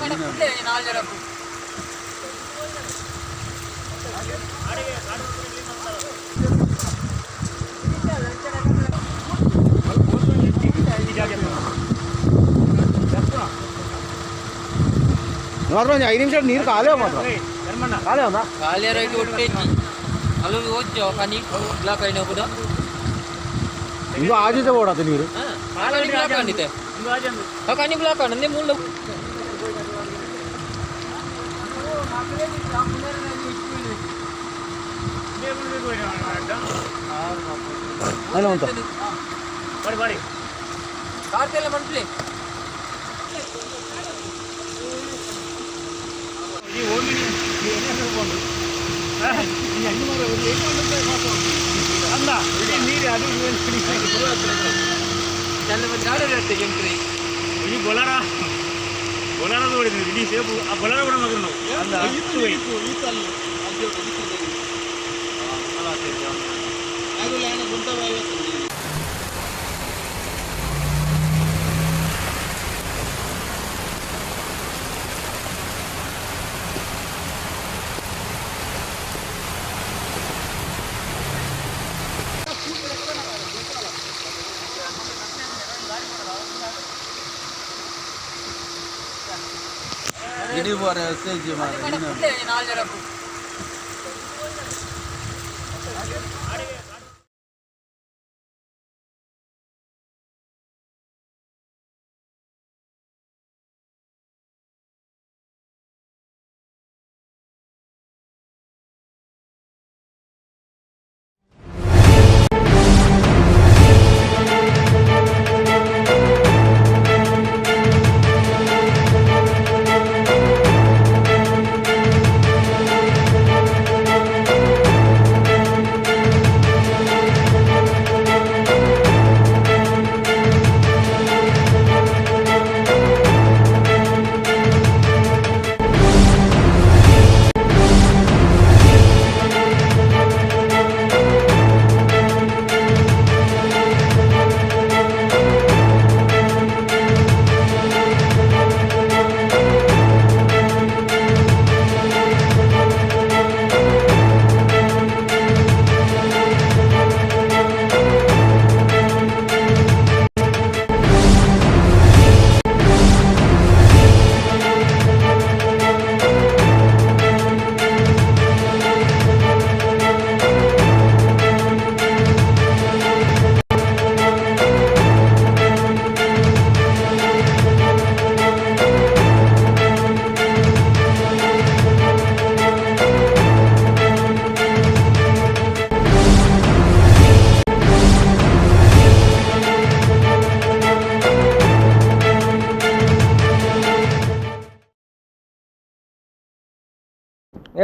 ನೋಡ್ರಿ 5 ನಿಮಿಷ ನೀರು ಖಾಲಿ ಮಾತ್ರ ಖಾಲಿ ಅವನ ಖಾಲಿ ಒಟ್ಟೆಜ್ಜಿ ಅಲ್ಲೂ ಹೋಗ್ಜೋ ಕನಿ ಬ್ಲಾಕ್ ಐನ ಕೂಡ ಇದು ಆಜಿದೆ ಓಡಾತ ನೀರು ಕನಿ ಬ್ಲಾಕ್ ಅಂದಿದೆ ಕನಿ ಬ್ಲಾಕ್ ಅನ್ನೆ ಮುಳ್ಳು ಅಲ್ಲ ಅಂತ ಬಡಿ ಕಾರ್ತೆಲ್ಲ ಮಂಟ್ಲಿ ಈ ಓಮಿನಿ ಏನೇನು ಹೋಗ್ಬೋದು ಈ ಅಣ್ಣ ಮರ ಏನು ಮಾಡ್ತಾರೆ ಮಾತು ಅಲ್ಲ ನೀರು ಅದು ಚಲ್ಲ ಗಾಡಿ ಇರುತ್ತೆ ಕೆಂಪ್ರಿ ಈ ಬೊಲಾರ ನೋಡಿದ್ವಿ ಇಡೀ ಸೇಬು ಆ ಬೊಲಾರ ಕೂಡ ಮಗರು ನಾವು ಅಲ್ಲ ಇತ್ತು ಅಲ್ಲಿ ಅದು ಲ್ಯಾಂಡ್ ಗುಂತವ 50 ಗಿಡಿ ಬೋರೆ ತೆಜ್ಜಿ ಮಾರೆ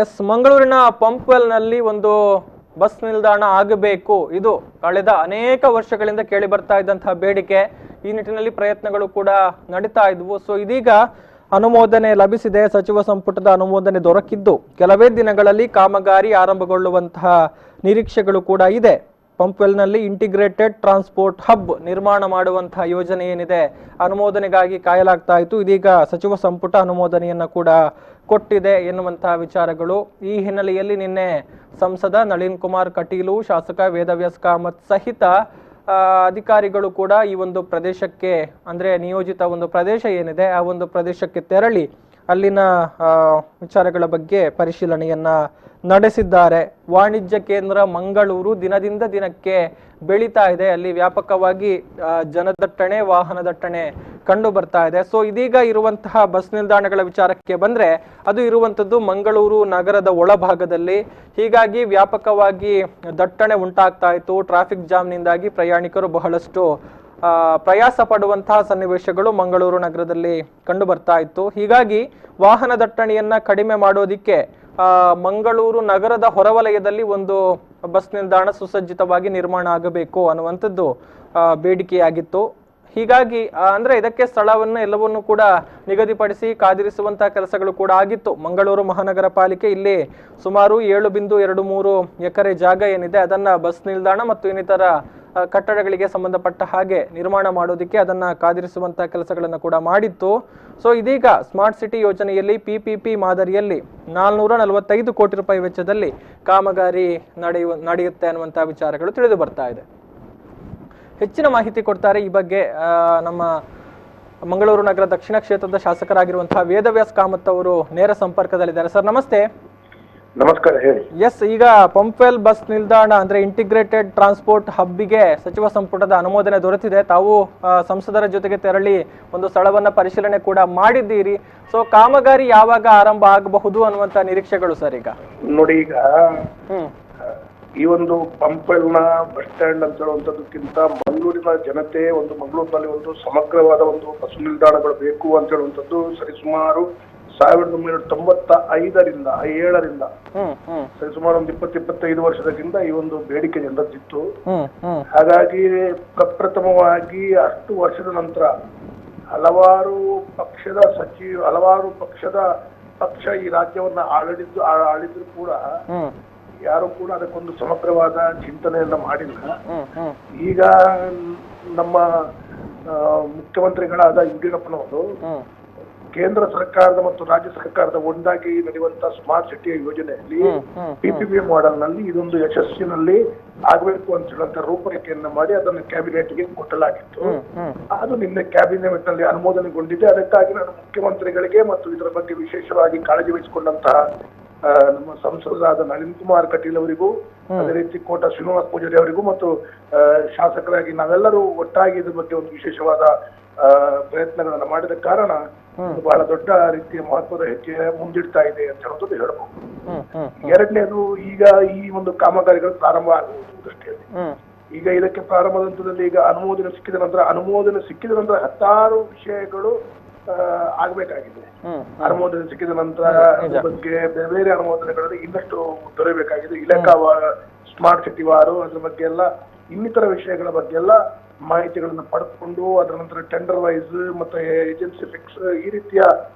ಎಸ್, ಮಂಗಳೂರಿನ ಪಂಪ್ವೆಲ್ನಲ್ಲಿ ಒಂದು ಬಸ್ ನಿಲ್ದಾಣ ಆಗಬೇಕು. ಇದು ಕಳೆದ ಅನೇಕ ವರ್ಷಗಳಿಂದ ಕೇಳಿ ಬರ್ತಾ ಇದ್ದಂತಹ ಬೇಡಿಕೆ. ಈ ನಿಟ್ಟಿನಲ್ಲಿ ಪ್ರಯತ್ನಗಳು ಕೂಡ ನಡೀತಾ ಇದ್ವು. ಸೊ ಇದೀಗ ಅನುಮೋದನೆ ಲಭಿಸಿದೆ. ಸಚಿವ ಸಂಪುಟದ ಅನುಮೋದನೆ ದೊರಕಿದ್ದು ಕೆಲವೇ ದಿನಗಳಲ್ಲಿ ಕಾಮಗಾರಿ ಆರಂಭಗೊಳ್ಳುವಂತಹ ನಿರೀಕ್ಷೆಗಳು ಕೂಡ ಇದೆ. ಪಂಪ್ವೆಲ್ನಲ್ಲಿ ಇಂಟಿಗ್ರೇಟೆಡ್ ಟ್ರಾನ್ಸ್ಪೋರ್ಟ್ ಹಬ್ ನಿರ್ಮಾಣ ಮಾಡುವಂತಹ ಯೋಜನೆ ಏನಿದೆ, ಅನುಮೋದನೆಗಾಗಿ ಕಾಯಲಾಗ್ತಾ ಇತ್ತು. ಇದೀಗ ಸಚಿವ ಸಂಪುಟ ಅನುಮೋದನೆಯನ್ನ ಕೂಡ ಕೊಟ್ಟಿದೆ ಎನ್ನುವಂತಹ ವಿಚಾರಗಳು. ಈ ಹಿನ್ನೆಲೆಯಲ್ಲಿ ನಿನ್ನೆ ಸಂಸದ ನಳಿನ್ ಕುಮಾರ್ ಕಟೀಲು, ಶಾಸಕ ವೇದವ್ಯಾಸ್ ಕಾಮತ್ ಸಹಿತ ಅಧಿಕಾರಿಗಳು ಕೂಡ ಈ ಒಂದು ಪ್ರದೇಶಕ್ಕೆ, ಅಂದ್ರೆ ನಿಯೋಜಿತ ಒಂದು ಪ್ರದೇಶ ಏನಿದೆ ಆ ಒಂದು ಪ್ರದೇಶಕ್ಕೆ ತೆರಳಿ ಅಲ್ಲಿನ ವಿಚಾರಗಳ ಬಗ್ಗೆ ಪರಿಶೀಲನೆಯನ್ನ ನಡೆಸಿದ್ದಾರೆ. ವಾಣಿಜ್ಯ ಕೇಂದ್ರ ಮಂಗಳೂರು ದಿನದಿಂದ ದಿನಕ್ಕೆ ಬೆಳೀತಾ ಇದೆ. ಅಲ್ಲಿ ವ್ಯಾಪಕವಾಗಿ ಜನದಟ್ಟಣೆ, ವಾಹನ ದಟ್ಟಣೆ ಕಂಡು ಬರ್ತಾ ಇದೆ. ಸೊ ಇದೀಗ ಇರುವಂತಹ ಬಸ್ ನಿಲ್ದಾಣಗಳ ವಿಚಾರಕ್ಕೆ ಬಂದ್ರೆ ಅದು ಇರುವಂತದ್ದು ಮಂಗಳೂರು ನಗರದ ಒಳಭಾಗದಲ್ಲಿ. ಹೀಗಾಗಿ ವ್ಯಾಪಕವಾಗಿ ದಟ್ಟಣೆ ಉಂಟಾಗ್ತಾ ಇತ್ತು. ಟ್ರಾಫಿಕ್ ಜಾಮ್ನಿಂದಾಗಿ ಪ್ರಯಾಣಿಕರು ಬಹಳಷ್ಟು ಪ್ರಯಾಸ ಪಡುವಂತಹ ಸನ್ನಿವೇಶಗಳು ಮಂಗಳೂರು ನಗರದಲ್ಲಿ ಕಂಡು ಬರ್ತಾ ಇತ್ತು. ಹೀಗಾಗಿ ವಾಹನ ದಟ್ಟಣೆಯನ್ನ ಕಡಿಮೆ ಮಾಡೋದಿಕ್ಕೆ ಮಂಗಳೂರು ನಗರದ ಹೊರವಲಯದಲ್ಲಿ ಒಂದು ಬಸ್ ನಿಲ್ದಾಣ ಸುಸಜ್ಜಿತವಾಗಿ ನಿರ್ಮಾಣ ಆಗಬೇಕು ಅನ್ನುವಂಥದ್ದು ಬೇಡಿಕೆಯಾಗಿತ್ತು. ಹೀಗಾಗಿ ಅಂದ್ರೆ ಇದಕ್ಕೆ ಸ್ಥಳವನ್ನು ಎಲ್ಲವನ್ನು ಕೂಡ ನಿಗದಿಪಡಿಸಿ ಕಾದಿರಿಸುವಂತಹ ಕೆಲಸಗಳು ಕೂಡ ಆಗಿತ್ತು. ಮಂಗಳೂರು ಮಹಾನಗರ ಪಾಲಿಕೆ ಇಲ್ಲಿ ಸುಮಾರು 7.23 ಎಕರೆ ಜಾಗ ಏನಿದೆ ಅದನ್ನ ಬಸ್ ನಿಲ್ದಾಣ ಮತ್ತು ಇನ್ನಿತರ ಕಟ್ಟಡಗಳಿಗೆ ಸಂಬಂಧಪಟ್ಟ ಹಾಗೆ ನಿರ್ಮಾಣ ಮಾಡೋದಕ್ಕೆ ಅದನ್ನ ಕಾದಿರಿಸುವಂತಹ ಕೆಲಸಗಳನ್ನು ಕೂಡ ಮಾಡಿತ್ತು. ಸೊ ಇದೀಗ ಸ್ಮಾರ್ಟ್ ಸಿಟಿ ಯೋಜನೆಯಲ್ಲಿ PPP ಮಾದರಿಯಲ್ಲಿ 445 ಕೋಟಿ ರೂಪಾಯಿ ವೆಚ್ಚದಲ್ಲಿ ಕಾಮಗಾರಿ ನಡೆಯುತ್ತೆ ಅನ್ನುವಂತಹ ವಿಚಾರಗಳು ತಿಳಿದು ಬರ್ತಾ ಇದೆ. ಹೆಚ್ಚಿನ ಮಾಹಿತಿ ಕೊಡ್ತಾರೆ ಈ ಬಗ್ಗೆ ನಮ್ಮ ಮಂಗಳೂರು ನಗರ ದಕ್ಷಿಣ ಕ್ಷೇತ್ರದ ಶಾಸಕರಾಗಿರುವಂತಹ ವೇದವ್ಯಾಸ್ ಕಾಮತ್ ಅವರು ನೇರ ಸಂಪರ್ಕದಲ್ಲಿದ್ದಾರೆ. ಸರ್ ನಮಸ್ತೆ. ನಮಸ್ಕಾರ, ಹೇಳಿ. ಎಸ್, ಈಗ ಪಂಪ್ವೆಲ್ ಬಸ್ ನಿಲ್ದಾಣ ಅಂದ್ರೆ ಇಂಟಿಗ್ರೇಟೆಡ್ ಟ್ರಾನ್ಸ್ಪೋರ್ಟ್ ಹಬ್ಬಿಗೆ ಸಚಿವ ಸಂಪುಟದ ಅನುಮೋದನೆ ದೊರೆತಿದೆ. ತಾವು ಸಂಸದರ ಜೊತೆಗೆ ತೆರಳಿ ಒಂದು ಸ್ಥಳವನ್ನ ಪರಿಶೀಲನೆ ಕೂಡ ಮಾಡಿದ್ದೀರಿ. ಸೊ ಕಾಮಗಾರಿ ಯಾವಾಗ ಆರಂಭ ಆಗಬಹುದು ಅನ್ನುವಂತ ನಿರೀಕ್ಷೆಗಳು ಸರ್ ಈಗ? ನೋಡಿ, ಈಗ ಈ ಒಂದು ಪಂಪ್ವೆಲ್ನ ಬಸ್ ಸ್ಟ್ಯಾಂಡ್ ಅಂತ ಹೇಳುವಂತದಕ್ಕಿಂತ ಮಂಗಳೂರಿನ ಜನತೆ ಮಂಗಳೂರಿನಲ್ಲಿ ಒಂದು ಸಮಗ್ರವಾದ ಒಂದು ಬಸ್ ನಿಲ್ದಾಣಗಳು ಬೇಕು ಅಂತ ಹೇಳುವಂಥದ್ದು ಸರಿಸುಮಾರು 1995ರಿಂದ 7ರಿಂದ ಸರಿಸುಮಾರು ಒಂದು 20-25 ವರ್ಷದಿಂದ ಈ ಒಂದು ಬೇಡಿಕೆ ಜನರದ್ದಿತ್ತು. ಹಾಗಾಗಿ ಪ್ರಪ್ರಥಮವಾಗಿ ಅಷ್ಟು ವರ್ಷದ ನಂತರ ಹಲವಾರು ಪಕ್ಷ ಈ ರಾಜ್ಯವನ್ನ ಆಳಿದ್ರು ಕೂಡ ಯಾರು ಕೂಡ ಅದಕ್ಕೊಂದು ಸಮಗ್ರವಾದ ಚಿಂತನೆಯನ್ನ ಮಾಡಿಲ್ಲ. ಈಗ ನಮ್ಮ ಮುಖ್ಯಮಂತ್ರಿಗಳಾದ ಯಡಿಯೂರಪ್ಪನವರು ಕೇಂದ್ರ ಸರ್ಕಾರದ ಮತ್ತು ರಾಜ್ಯ ಸರ್ಕಾರದ ಒಂದಾಗಿ ನಡೆಯುವಂತಹ ಸ್ಮಾರ್ಟ್ ಸಿಟಿ ಯೋಜನೆಯಲ್ಲಿ PPP ಮಾಡೆಲ್ ನಲ್ಲಿ ಇದೊಂದು ಯಶಸ್ಸಿನಲ್ಲಿ ಆಗಬೇಕು ಅಂತ ಹೇಳುವಂತ ರೂಪರೇಖೆಯನ್ನ ಮಾಡಿ ಅದನ್ನು ಕ್ಯಾಬಿನೆಟ್ಗೆ ಕೊಟ್ಟಲಾಗಿತ್ತು. ಅದು ನಿನ್ನೆ ಕ್ಯಾಬಿನೆಟ್ ನಲ್ಲಿ ಅನುಮೋದನೆಗೊಂಡಿದೆ. ಅದಕ್ಕಾಗಿ ನಾನು ಮುಖ್ಯಮಂತ್ರಿಗಳಿಗೆ ಮತ್ತು ಇದರ ಬಗ್ಗೆ ವಿಶೇಷವಾಗಿ ಕಾಳಜಿ ವಹಿಸಿಕೊಂಡಂತಹ ನಮ್ಮ ಸಂಸದರಾದ ನಳಿನ್ ಕುಮಾರ್ ಕಟೀಲ್ ಅವರಿಗೂ, ಅದೇ ರೀತಿ ಕೋಟ ಶ್ರೀನಿವಾಸ ಪೂಜಾರಿ ಅವರಿಗೂ ಮತ್ತು ಶಾಸಕರಾಗಿ ನಾವೆಲ್ಲರೂ ಒಟ್ಟಾಗಿ ಇದ್ರ ಬಗ್ಗೆ ಒಂದು ವಿಶೇಷವಾದ ಪ್ರಯತ್ನಗಳನ್ನ ಮಾಡಿದ ಕಾರಣ ಬಹಳ ದೊಡ್ಡ ರೀತಿಯ ಮಹತ್ವದ ಹೆಜ್ಜೆ ಮುಂದಿಡ್ತಾ ಇದೆ ಅಂತ ಹೇಳೋದು ಹೇಳಬಹುದು. ಎರಡನೇದು, ಈಗ ಈ ಒಂದು ಕಾಮಗಾರಿಗಳು ಪ್ರಾರಂಭ ಆಗುವುದು ದೃಷ್ಟಿಯಲ್ಲಿ ಈಗ ಇದಕ್ಕೆ ಪ್ರಾರಂಭದ ಹಂತದಲ್ಲಿ ಈಗ ಅನುಮೋದನೆ ಸಿಕ್ಕಿದ ನಂತರ 10 ವಿಷಯಗಳು ಆಗ್ಬೇಕಾಗಿದೆ. ಅನುಮೋದನೆ ಸಿಕ್ಕಿದ ನಂತರ ಅದ್ರ ಬಗ್ಗೆ ಬೇರೆ ಬೇರೆ ಅನುಮೋದನೆಗಳಲ್ಲಿ ಇನ್ನಷ್ಟು ದೊರೆಯಬೇಕಾಗಿದೆ. ಇಲಾಖಾ ಸ್ಮಾರ್ಟ್ ಸಿಟಿ ವಾರು ಅದ್ರ ಬಗ್ಗೆ ಎಲ್ಲ ಇನ್ನಿತರ ವಿಷಯಗಳ ಬಗ್ಗೆ ಎಲ್ಲ ಮಾಹಿತಿಗಳನ್ನ ಪಡೆದುಕೊಂಡು ಅದರ ನಂತರ ಟೆಂಡರ್ ವೈಸ್ ಮತ್ತೆ ಏಜೆನ್ಸಿ ಫಿಕ್ಸ್ ಈ ರೀತಿಯ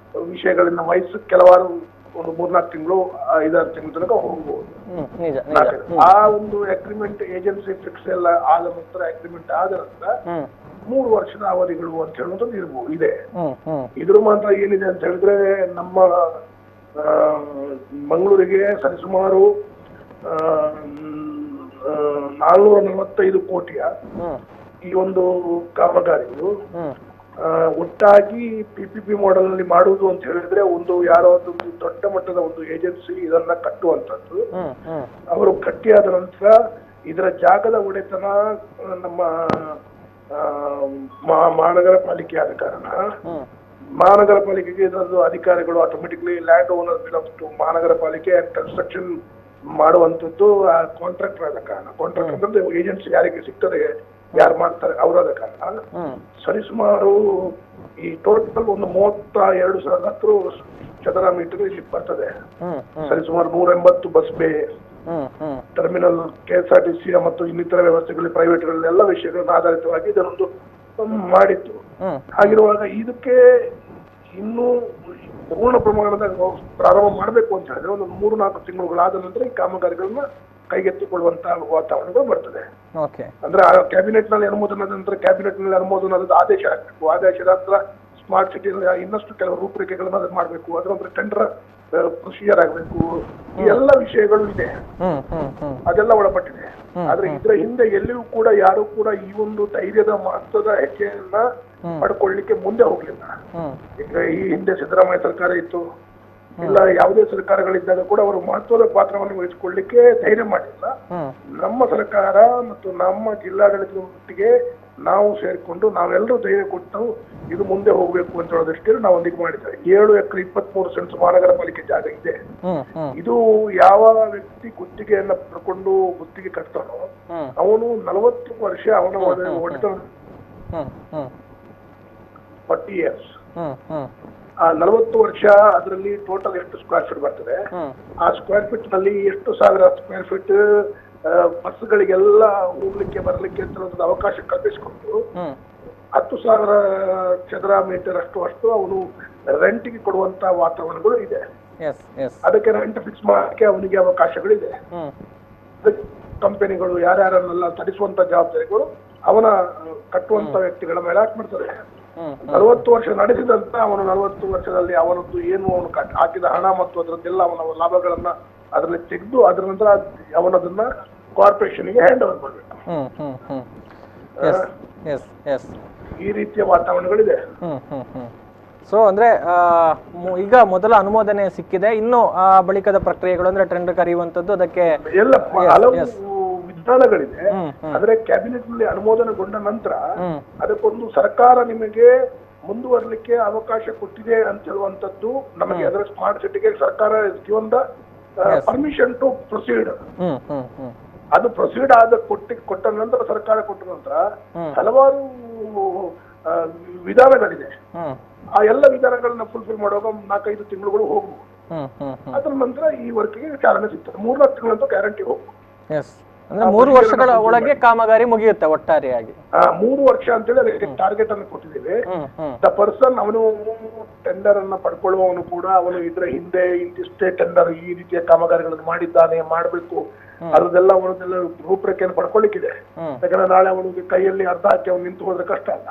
ವಿಷಯಗಳನ್ನ ವಹಿಸಿ ಕೆಲವಾರು ಒಂದು 3-4 ತಿಂಗಳು 5-6 ತಿಂಗಳ ತನಕ ಹೋಗಬಹುದು. ಆ ಒಂದು ಅಗ್ರಿಮೆಂಟ್ ಏಜೆನ್ಸಿ ಫಿಕ್ಸ್ ಎಲ್ಲ ಆದ ನಂತರ ಅಗ್ರಿಮೆಂಟ್ ಆದ ನಂತರ 3 ವರ್ಷದ ಅವಧಿಗಳು ಅಂತ ಹೇಳುವಂಥದ್ದು ಇದೆ. ಇದ್ರ ಮಾತ್ರ ಏನಿದೆ ಅಂತ ಹೇಳಿದ್ರೆ ನಮ್ಮ ಮಂಗಳೂರಿಗೆ ಸರಿಸುಮಾರು 445 ಕೋಟಿಯ ಈ ಒಂದು ಕಾಮಗಾರಿಗಳು ಒಟ್ಟಾಗಿ PPP ಮಾಡೆಲ್ ನಲ್ಲಿ ಮಾಡುವುದು ಅಂತ ಹೇಳಿದ್ರೆ ಯಾರೋ ಒಂದು ದೊಡ್ಡ ಮಟ್ಟದ ಒಂದು ಏಜೆನ್ಸಿ ಇದನ್ನ ಕಟ್ಟುವಂತದ್ದು. ಅವರು ಕಟ್ಟಿಯಾದ ನಂತರ ಇದರ ಜಾಗದ ಒಡೆತನ ನಮ್ಮ ಮಹಾನಗರ ಪಾಲಿಕೆ ಆದ ಕಾರಣ ಮಹಾನಗರ ಪಾಲಿಕೆಗೆ ಇದರದ್ದು ಅಧಿಕಾರಿಗಳು automatically land owner belongs to ಮಹಾನಗರ ಪಾಲಿಕೆ ಕನ್ಸ್ಟ್ರಕ್ಷನ್ ಮಾಡುವಂತದ್ದು ಕಾಂಟ್ರಾಕ್ಟರ್ ಆದ ಕಾರಣ. ಕಾಂಟ್ರಾಕ್ಟರ್ ಅಂದ್ರೆ ಏಜೆನ್ಸಿ ಯಾರಿಗೆ ಸಿಗ್ತದೆ, ಯಾರು ಮಾಡ್ತಾರೆ ಅವರಾದ ಕಾರಣ ಸರಿಸುಮಾರು ಈ ಟೋಟಲ್ ಒಂದು 32,000 ಚದರ ಮೀಟರ್ ಇಲ್ಲಿ ಬರ್ತದೆ. ಹ್ಮ್ ಹ್ಮ್ ಸರಿಸುಮಾರು 180 ಬಸ್ ಬೇ, ಟರ್ಮಿನಲ್, KSRTC ಮತ್ತು ಇನ್ನಿತರ ವ್ಯವಸ್ಥೆಗಳು, ಪ್ರೈವೇಟ್ಗಳೆಲ್ಲ ವಿಷಯಗಳನ್ನ ಆಧಾರಿತವಾಗಿ ಇದನ್ನೊಂದು ಮಾಡಿತ್ತು. ಹಾಗಿರುವಾಗ ಇದಕ್ಕೆ ಇನ್ನೂ ಪೂರ್ಣ ಪ್ರಮಾಣದ ಪ್ರಾರಂಭ ಮಾಡಬೇಕು ಅಂತ ಹೇಳಿದ್ರೆ ಒಂದು 3-4 ತಿಂಗಳುಗಳಾದ ನಂತರ ಈ ಕಾಮಗಾರಿಗಳನ್ನ ಕೈಗೆತ್ತಿಕೊಳ್ಳುವಂತಹ ವಾತಾವರಣಗಳು ಬರ್ತದೆ. ಅಂದ್ರೆ ಕ್ಯಾಬಿನೆಟ್ ನಲ್ಲಿ ಅನುಮೋದನದ ನಂತರ ಕ್ಯಾಬಿನೆಟ್ ನಲ್ಲಿ ಅನುಮೋದನದ ಆದೇಶ ಆಗಬೇಕು. ಆದೇಶದ ನಂತರ ಸ್ಮಾರ್ಟ್ ಸಿಟಿ ಇನ್ನಷ್ಟು ಕೆಲವು ರೂಪರೇಖೆಗಳನ್ನ ಅದನ್ನ ಮಾಡಬೇಕು. ಅದರ ನಂತರ ಟೆಂಡರ್ ಪ್ರೊಸೀಜರ್ ಆಗಬೇಕು. ಈ ಎಲ್ಲ ವಿಷಯಗಳು ಇದೆ, ಅದೆಲ್ಲ ಒಳಪಟ್ಟಿದೆ. ಆದ್ರೆ ಇದರ ಹಿಂದೆ ಎಲ್ಲಿಯೂ ಕೂಡ ಯಾರು ಕೂಡ ಈ ಒಂದು ಧೈರ್ಯದ ಮಹತ್ವದ ಹೆಜ್ಜೆಯನ್ನ ಪಡ್ಕೊಳ್ಳಿಕ್ಕೆ ಮುಂದೆ ಹೋಗ್ಲಿಲ್ಲ. ಈಗ ಈ ಹಿಂದೆ ಸಿದ್ದರಾಮಯ್ಯ ಸರ್ಕಾರ ಇತ್ತು, ಇಲ್ಲ ಯಾವುದೇ ಸರ್ಕಾರಗಳಿದ್ದಾಗ ಕೂಡ ಅವರು ಮಹತ್ವದ ಪಾತ್ರವನ್ನು ವಹಿಸಿಕೊಳ್ಳಿಕ್ಕೆ ಧೈರ್ಯ ಮಾಡಿಲ್ಲ. ನಮ್ಮ ಸರ್ಕಾರ ಮತ್ತು ನಮ್ಮ ಜಿಲ್ಲಾಡಳಿತದ ಒಟ್ಟಿಗೆ ನಾವು ಸೇರಿಕೊಂಡು ನಾವೆಲ್ಲರೂ ಧೈರ್ಯ ಕೊಟ್ಟು ಇದು ಮುಂದೆ ಹೋಗ್ಬೇಕು ಅಂತ ಹೇಳೋ ದೃಷ್ಟಿಯಲ್ಲಿ ನಾವು ಒಂದಿಗೆ ಮಾಡಿದ್ದೇವೆ. 7 ಎಕರೆ 23 ಸೆಂಟ್ಸ್ ಮಹಾನಗರ ಪಾಲಿಕೆ ಜಾಗ ಇದೆ. ಇದು ಯಾವ ವ್ಯಕ್ತಿ ಗುತ್ತಿಗೆಯನ್ನ ಪಡ್ಕೊಂಡು ಗುತ್ತಿಗೆ ಕಟ್ತಾನೋ ಅವನು 40 ವರ್ಷ ಅವನ ಒಟ್ಟು 40 years, ಆ 40 ವರ್ಷ ಅದರಲ್ಲಿ ಟೋಟಲ್ ಎಷ್ಟು ಸ್ಕ್ವೇರ್ ಫೀಟ್ ಬರ್ತದೆ, ಆ ಸ್ಕ್ವೇರ್ ಫೀಟ್ ನಲ್ಲಿ ಎಷ್ಟು ಸಾವಿರ ಸ್ಕ್ವೇರ್ ಫೀಟ್ ಬಸ್ಗಳಿಗೆಲ್ಲ ಹೋಗ್ಲಿಕ್ಕೆ ಬರ್ಲಿಕ್ಕೆ ಅಂತ ಅವಕಾಶ ಕಲ್ಪಿಸಿಕೊಂಡು 10,000 ಚದರ ಮೀಟರ್ ಅಷ್ಟು ಅವನು ರೆಂಟಿಗೆ ಕೊಡುವಂತ ವಾತಾವರಣಗಳು ಇದೆ. ಅದಕ್ಕೆ ರೆಂಟ್ ಫಿಕ್ಸ್ ಮಾಡಕ್ಕೆ ಅವನಿಗೆ ಅವಕಾಶಗಳಿದೆ. ಕಂಪನಿಗಳು ಯಾರ್ಯಾರನ್ನೆಲ್ಲ ತಡಿಸುವಂತ ಜವಾಬ್ದಾರಿಗಳು ಅವನ ಕಟ್ಟುವಂತ ವ್ಯಕ್ತಿಗಳ ಮೇಲೆ ಹಾಕ್ಬಿಡ್ತದೆ. 40 ವರ್ಷ ನಡೆಸಿದಂತ ಅವನು 40 ವರ್ಷದಲ್ಲಿ ಅವನದ್ದು ಏನು ಅವನು ಹಾಕಿದ ಹಣ ಮತ್ತು ಅದರದ್ದೆಲ್ಲ ಅವನ ಲಾಭಗಳನ್ನ ಅದರಲ್ಲಿ ತೆಗೆದು ಅದರ ನಂತರ ಅವನದನ್ನ ಕಾರ್ಪೊರೇಷನ್ಗೆ ಹ್ಯಾಂಡ್ ಓವರ್ ಮಾಡಬೇಕು. ಈ ರೀತಿಯ ವಾತಾವರಣಗಳಿದೆ. ಸೊ ಅಂದ್ರೆ ಈಗ ಮೊದಲ ಅನುಮೋದನೆ ಸಿಕ್ಕಿದೆ, ಇನ್ನು ಆ ಬಳಿಕದ ಪ್ರಕ್ರಿಯೆಗಳು ಅಂದ್ರೆ ಟೆಂಡರ್ ಕರೆಯುವಂತದ್ದು ಅದಕ್ಕೆ ಎಲ್ಲ ಹಲವು ವಿಧಾನಗಳಿದೆ. ಆದ್ರೆ ಕ್ಯಾಬಿನೆಟ್ ನಲ್ಲಿ ಅನುಮೋದನೆಗೊಂಡ ನಂತರ ಅದಕ್ಕೊಂದು ಸರ್ಕಾರ ನಿಮಗೆ ಮುಂದುವರಲಿಕ್ಕೆ ಅವಕಾಶ ಕೊಟ್ಟಿದೆ ಅಂತ ಹೇಳುವಂತದ್ದು ನಮಗೆ. ಅದರ ಸ್ಮಾರ್ಟ್ ಸಿಟಿಗೆ ಸರ್ಕಾರ given the permission to proceed. ಅದು ಪ್ರೊಸೀಡ್ ಕೊಟ್ಟ ನಂತರ ಸರ್ಕಾರ ಕೊಟ್ಟ ನಂತರ ಹಲವಾರು ವಿಧಾನಗಳಿದೆ. ಆ ಎಲ್ಲ ವಿಧಾನಗಳನ್ನ ಫುಲ್ಫಿಲ್ ಮಾಡುವಾಗ 4-5 ತಿಂಗಳುಗಳು ಹೋಗ್ಬೋದು. ಅದರ ನಂತರ ಈ ವರ್ಕ್ಗೆ ಚಾಲನೆ ಸಿಗ್ತದೆ. 3-4 ತಿಂಗಳಂತೂ ಗ್ಯಾರಂಟಿ ಹೋಗ್ಬೋದು. ಅಂದ್ರೆ 3 ವರ್ಷಗಳ ಒಳಗೆ ಕಾಮಗಾರಿ ಮುಗಿಯುತ್ತೆ ಒಟ್ಟಾರೆಯಾಗಿ. 3 ವರ್ಷ ಅಂತೇಳಿ ಅದಕ್ಕೆ ಟಾರ್ಗೆಟ್ ಅನ್ನು ಕೊಟ್ಟಿದ್ದೇವೆ. ದ ಪರ್ಸನ್ ಅವನು ಟೆಂಡರ್ ಅನ್ನ ಪಡ್ಕೊಳ್ಳುವವನು ಕೂಡ ಅವನು ಇದ್ರ ಹಿಂದೆ ಇಂತಿಷ್ಟೇ ಟೆಂಡರ್ ಈ ರೀತಿಯ ಕಾಮಗಾರಿಗಳನ್ನು ಮಾಡಿದ್ದಾನೆ, ಮಾಡಬೇಕು, ಅದರದೆಲ್ಲ ಅವನದೆಲ್ಲ ರೂಪರೇಖೆಯನ್ನು ಪಡ್ಕೊಳ್ಳಿಕ್ಕಿದೆ. ಯಾಕಂದ್ರೆ ನಾಳೆ ಅವನಿಗೆ ಕೈಯಲ್ಲಿ ಅರ್ಧ ಹಾಕಿ ಅವನು ನಿಂತು ಹೋದ್ರೆ ಕಷ್ಟ ಅಲ್ಲ.